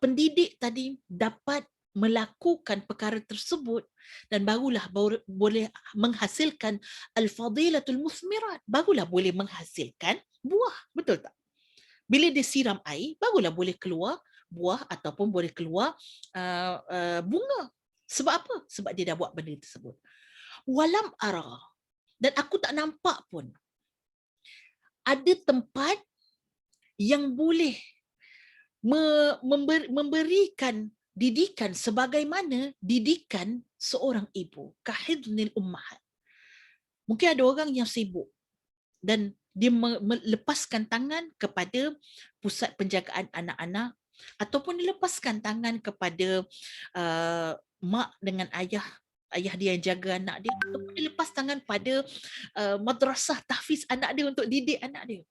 pendidik tadi dapat melakukan perkara tersebut, dan barulah boleh menghasilkan al-fadilatul musmirat, barulah boleh menghasilkan buah, betul tak? Bila dia siram air, barulah boleh keluar buah ataupun boleh keluar bunga. Sebab apa? Sebab dia dah buat benda tersebut. Walam ara, dan aku tak nampak pun ada tempat yang boleh memberikan didikan sebagaimana didikan seorang ibu. Kahidnil ummahat. Mungkin ada orang yang sibuk dan dia melepaskan tangan kepada pusat penjagaan anak-anak, ataupun dilepaskan tangan kepada mak dengan ayah dia yang jaga anak dia, ataupun dilepas tangan pada madrasah tahfiz anak dia untuk didik anak dia.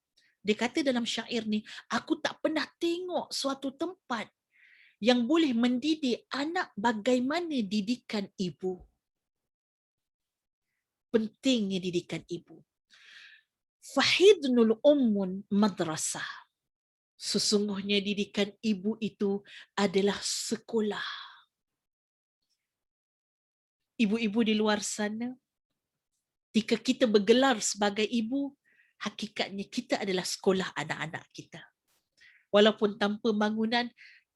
Dia kata dalam syair ni, aku tak pernah tengok suatu tempat yang boleh mendidik anak bagaimana didikan ibu. Pentingnya didikan ibu. Fahidnul ummun madrasah. Sesungguhnya didikan ibu itu adalah sekolah. Ibu-ibu di luar sana, ketika kita bergelar sebagai ibu, hakikatnya kita adalah sekolah anak-anak kita. Walaupun tanpa bangunan,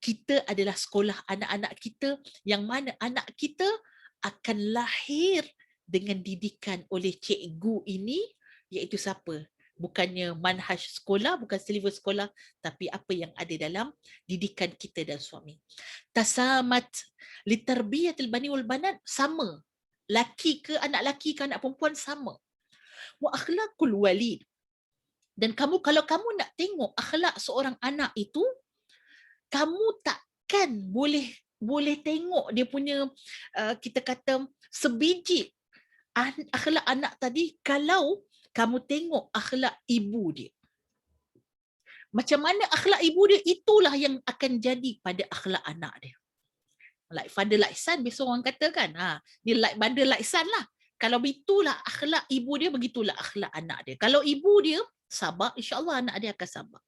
kita adalah sekolah anak-anak kita, yang mana anak kita akan lahir dengan didikan oleh cikgu ini, iaitu siapa? Bukannya manhaj sekolah, bukan silibus sekolah, tapi apa yang ada dalam didikan kita dan suami. Tasamat litarbiyatil bani wal banat, sama. Laki ke anak laki ke anak perempuan, sama. Wa akhlaqul walid. Dan kalau kamu nak tengok akhlak seorang anak itu, kamu takkan boleh tengok dia punya kita kata sebiji akhlak anak tadi kalau kamu tengok akhlak ibu dia. Macam mana akhlak ibu dia, itulah yang akan jadi pada akhlak anak dia. Like father like son, biasa orang kata kan, dia like mother like son lah. Kalau itulah akhlak ibu dia, begitulah akhlak anak dia. Kalau ibu dia sabar, insya-Allah anak dia akan sabar.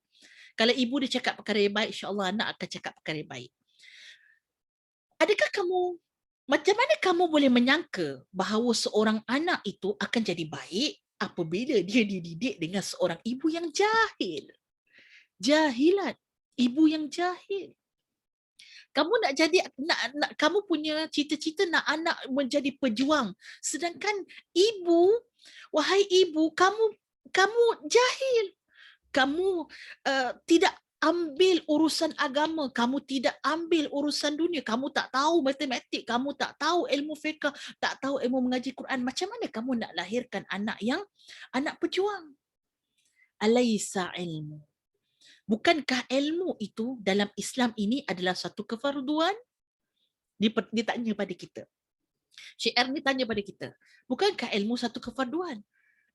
Kalau ibu dia cakap perkara yang baik, insya-Allah anak akan cakap perkara yang baik. Adakah macam mana kamu boleh menyangka bahawa seorang anak itu akan jadi baik apabila dia dididik dengan seorang ibu yang jahil? Jahilat, ibu yang jahil. Kamu nak jadi kamu punya cita-cita nak anak menjadi pejuang, sedangkan ibu, wahai ibu, kamu kamu jahil, kamu tidak ambil urusan agama, kamu tidak ambil urusan dunia, kamu tak tahu matematik, kamu tak tahu ilmu fiqh, tak tahu ilmu mengaji Quran. Macam mana kamu nak lahirkan anak pejuang? Alaysa ilmu. Bukankah ilmu itu dalam Islam ini adalah satu kefarduan? Ditanya pada kita. Syair ni tanya pada kita. Bukankah ilmu satu kefarduan?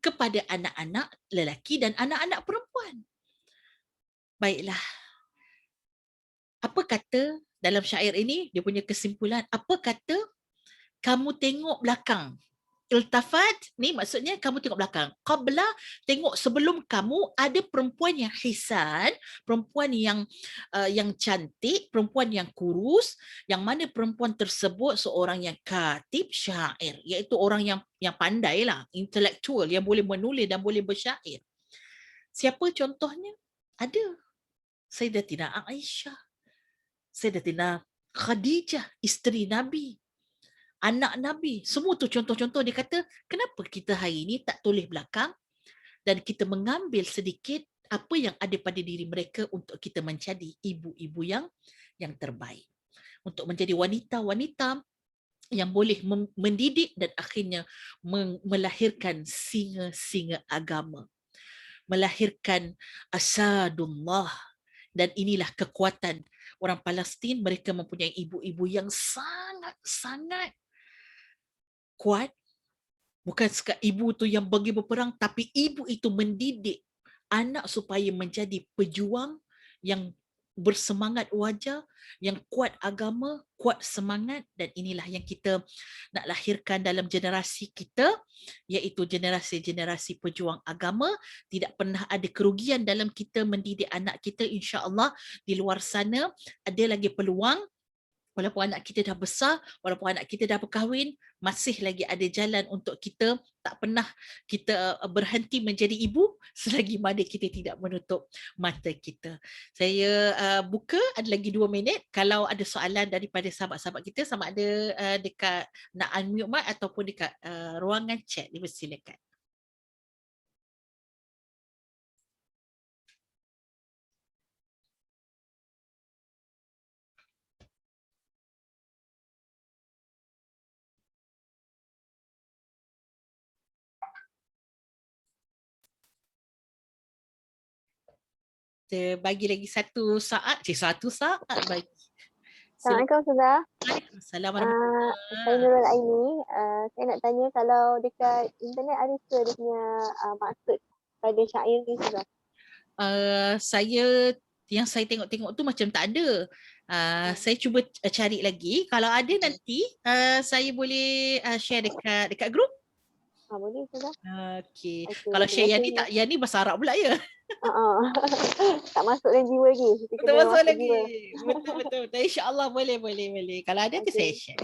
Kepada anak-anak lelaki dan anak-anak perempuan. Baiklah. Apa kata dalam syair ini, dia punya kesimpulan, apa kata kamu tengok belakang. Iltafat ni maksudnya kamu tengok belakang. Qabla, tengok sebelum kamu ada perempuan yang hisan, perempuan yang cantik, perempuan yang kurus, yang mana perempuan tersebut seorang yang katib syair, iaitu orang yang pandai lah, intelektual, yang boleh menulis dan boleh bersyair. Siapa contohnya? Ada. Sayyidatina Aisyah, Sayyidatina Khadijah, isteri Nabi, anak Nabi. Semua tu contoh-contoh. Dia kata, kenapa kita hari ini tak tulis belakang dan kita mengambil sedikit apa yang ada pada diri mereka untuk kita menjadi ibu-ibu yang terbaik. Untuk menjadi wanita-wanita yang boleh mendidik dan akhirnya melahirkan singa-singa agama. Melahirkan asadullah. Dan inilah kekuatan orang Palestin. Mereka mempunyai ibu-ibu yang sangat-sangat kuat. Bukan sekadar ibu tu yang pergi berperang, tapi ibu itu mendidik anak supaya menjadi pejuang yang bersemangat wajar, yang kuat agama, kuat semangat. Dan inilah yang kita nak lahirkan dalam generasi kita, iaitu generasi-generasi pejuang agama. Tidak pernah ada kerugian dalam kita mendidik anak kita. InsyaAllah di luar sana ada lagi peluang. Walaupun anak kita dah besar, walaupun anak kita dah berkahwin, masih lagi ada jalan untuk kita. Tak pernah kita berhenti menjadi ibu selagi mana kita tidak menutup mata kita. Saya buka, ada lagi 2 minit. Kalau ada soalan daripada sahabat-sahabat kita, sama ada dekat nak unmute mic ataupun dekat ruangan chat, dipersilakan. Kita bagi lagi 1 saat. 1 saat bagi. Assalamualaikum Ustazah. Assalamualaikum. Saya Nurul Aini. Saya nak tanya kalau dekat internet ada ke dia punya maksud pada syair ni Ustazah? Yang saya tengok-tengok tu macam tak ada. Saya cuba cari lagi. Kalau ada nanti saya boleh share dekat grup. Boleh Ustazah. Okey. Kalau share yang ni tak, yang ni bahasa Arab pula ya. Tak masuk dalam jiwa lagi. Betul masuk lagi. Betul. InsyaAllah boleh. Kalau ada nanti saya share.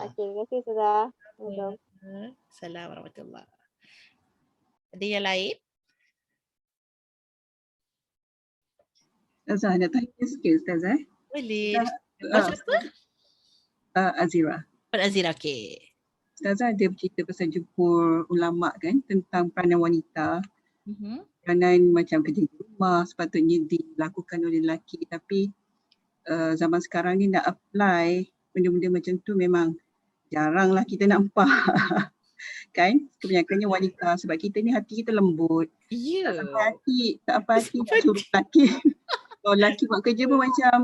Okey, terima kasih Ustazah. Assalamualaikum warahmatullahi. Ada yang lain? Ustazah nak tanya sikit Ustazah. Boleh. Macam apa? Azira. Puan Azira, okey. Ustazah ada bercerita pasal jumhur ulama kan tentang peranan wanita. Peranan macam kerja di rumah sepatutnya dilakukan oleh lelaki, tapi zaman sekarang ni nak apply benda-benda macam tu memang jaranglah kita nampak. Kan? Kebanyakannya wanita, sebab kita ni hati kita lembut. Ya. Tak apa hati nak suruh lelaki. Kalau lelaki buat kerja pun macam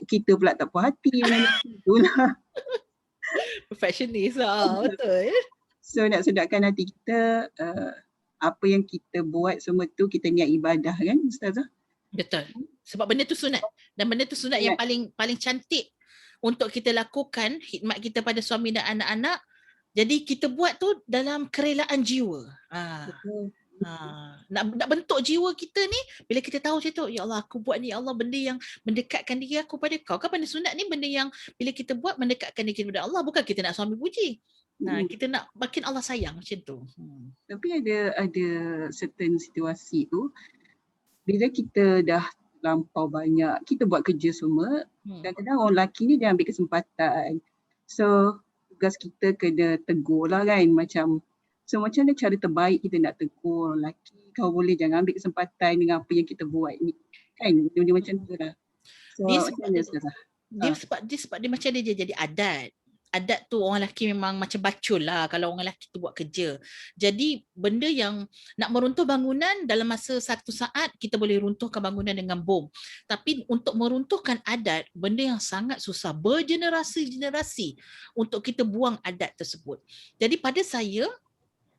kita pula tak puas hati dengan itu lah. Perfectionist lah, betul. So nak sedapkan hati kita, apa yang kita buat semua tu kita niat ibadah kan Ustazah? Betul. Sebab benda tu sunat. Dan benda tu sunat yang paling cantik untuk kita lakukan, khidmat kita pada suami dan anak-anak. Jadi kita buat tu dalam kerelaan jiwa. Nak bentuk jiwa kita ni, bila kita tahu macam tu, ya Allah aku buat ni, ya Allah benda yang mendekatkan diri aku pada kau. Kan benda sunat ni benda yang bila kita buat mendekatkan diri kita pada Allah. Bukan kita nak suami puji. Kita nak makin Allah sayang macam tu. Tapi ada certain situasi tu, bila kita dah lampau banyak, kita buat kerja semua, kadang-kadang orang lelaki ni dia ambil kesempatan. So tugas kita kena tegur lah kan, macam so macam mana cara terbaik kita nak tegur orang lelaki kau boleh jangan ambil kesempatan dengan apa yang kita buat ni. Kan? Dia macam tu lah. So, Dia macam sebab mana dia, Ustazah? sebab dia macam dia jadi adat. Adat tu orang lelaki memang macam bacul lah kalau orang lelaki tu buat kerja. Jadi benda yang nak meruntuh bangunan dalam masa satu saat kita boleh runtuhkan bangunan dengan bom. Tapi untuk meruntuhkan adat, benda yang sangat susah. Bergenerasi-generasi untuk kita buang adat tersebut. Jadi pada saya,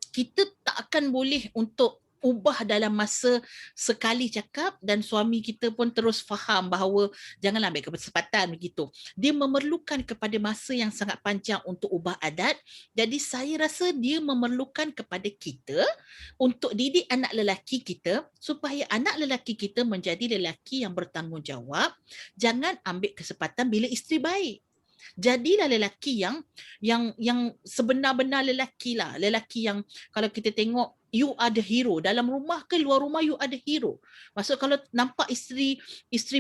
kita tak akan boleh untuk ubah dalam masa sekali cakap dan suami kita pun terus faham bahawa janganlah ambil kesempatan begitu. Dia memerlukan kepada masa yang sangat panjang untuk ubah adat. Jadi saya rasa dia memerlukan kepada kita untuk didik anak lelaki kita supaya anak lelaki kita menjadi lelaki yang bertanggungjawab. Jangan ambil kesempatan bila isteri baik. Jadilah lelaki yang sebenar-benar lelaki lah. Lelaki yang kalau kita tengok you are the hero. Dalam rumah ke luar rumah you are the hero. Maksud kalau nampak isteri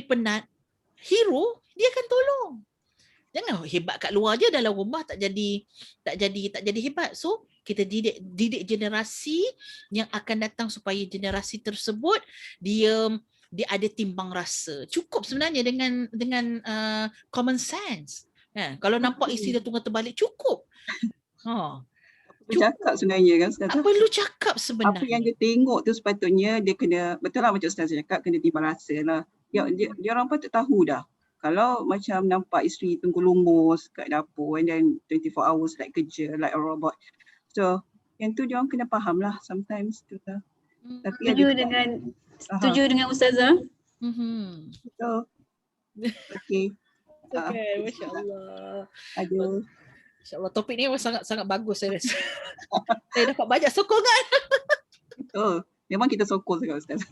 penat, hero dia akan tolong. Jangan hebat kat luar je, dalam rumah tak jadi hebat. So kita didik generasi yang akan datang supaya generasi tersebut dia ada timbang rasa. Cukup sebenarnya dengan common sense. Kalau nampak isteri dia tunggal terbalik, cukup. Perlu cakap sebenarnya kan Ustazah. Tak perlu cakap Apa sebenarnya. yang dia tengok tu sepatutnya dia kena, betul lah macam Ustazah cakap, kena timbang rasa lah. Dia orang patut tahu dah. Kalau macam nampak isteri tunggu lumus kat dapur and then 24 hours like kerja like a robot. So yang tu dia orang kena faham lah sometimes tu lah. Tapi Setuju dengan Ustazah. So, okay. Okay, Masya Allah. Aduh. Masya Allah, topik ni memang sangat bagus saya rasa. Saya dapat banyak sokongan. Betul. Memang kita sokong sangat Ustaz.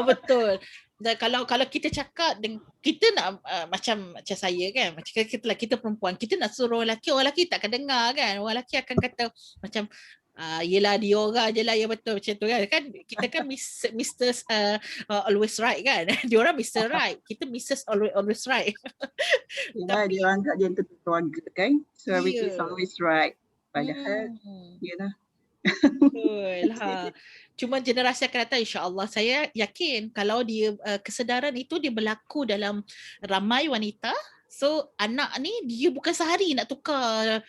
Betul. Dan kalau kita cakap, kita nak macam saya kan, macam kita perempuan, kita nak suruh orang lelaki tak akan dengar kan. Orang lelaki akan kata macam yelah dia orang je lah, ya betul macam tu kan. Kita kan Mr. Always right kan. Dia orang Mr. Right, kita Mrs. Always right. Yalah, dia orang kat dia tentu keluarga kan. So everything is always right. Padahal yalah. Betul lah. Cuma generasi akan datang insya-Allah saya yakin kalau dia kesedaran itu dia berlaku dalam ramai wanita. So anak ni dia bukan sehari nak tukar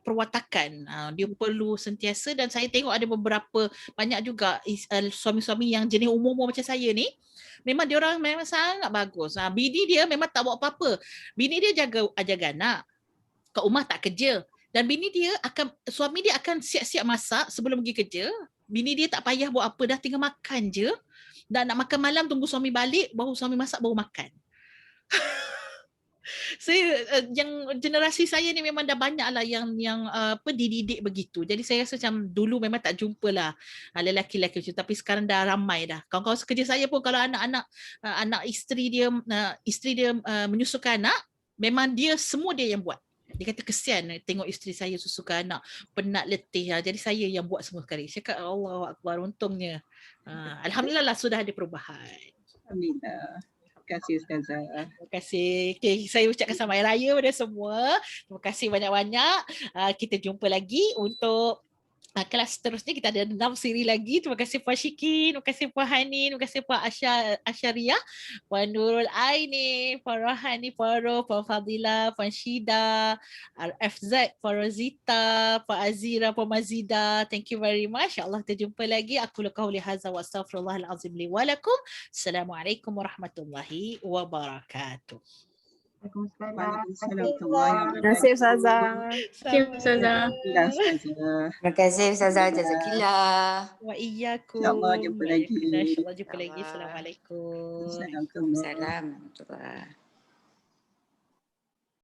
perwatakan. Dia perlu sentiasa, dan saya tengok ada beberapa banyak juga suami-suami yang jenis umur-umur macam saya ni. Memang dia orang memang sangat bagus. Bini dia memang tak buat apa-apa. Bini dia jaga anak. Kat rumah tak kerja. Dan suami dia akan siap-siap masak sebelum pergi kerja. Bini dia tak payah buat apa, dah tinggal makan je. Dan nak makan malam tunggu suami balik, baru suami masak baru makan. Yang generasi saya ni memang dah banyak lah yang dididik begitu. Jadi saya rasa macam dulu memang tak jumpa lah lelaki-lelaki macam tu. Tapi sekarang dah ramai dah. Kawan-kawan sekerja saya pun kalau anak isteri dia menyusukan anak, memang semua dia yang buat. Dia kata kesian tengok isteri saya susukan anak, penat letih. Jadi saya yang buat semua sekali. Saya kata Allahu Akbar, untungnya. Alhamdulillah lah sudah ada perubahan. Alhamdulillah. Terima kasih Ustazah. Terima kasih. Okay, saya ucapkan selamat hari raya pada semua. Terima kasih banyak-banyak. Kita jumpa lagi untuk kelas seterusnya. Kita ada 6 siri lagi. Terima kasih Puan Syikin, terima kasih Puan Hani, terima kasih Puan Asyariah, Puan Nurul Aini, Puan Rahani, Puan Roh, Puan Fadilah, Puan Syida, FZ, Puan Rosita, Puan Azira, Puan Mazida. Thank you very much. InsyaAllah kita jumpa lagi. Aku qauli hadza wa astaghfirullahalazim li wa lakum. Assalamualaikum warahmatullahi wabarakatuh. Waalaikumsalam. Terima kasih Ustazah. Terima kasih Ustazah. Jazakillah. Wa iyyakum. InsyaAllah jumpa lagi. InsyaAllah jumpa lagi. Assalamualaikum. Assalamualaikum. Salam.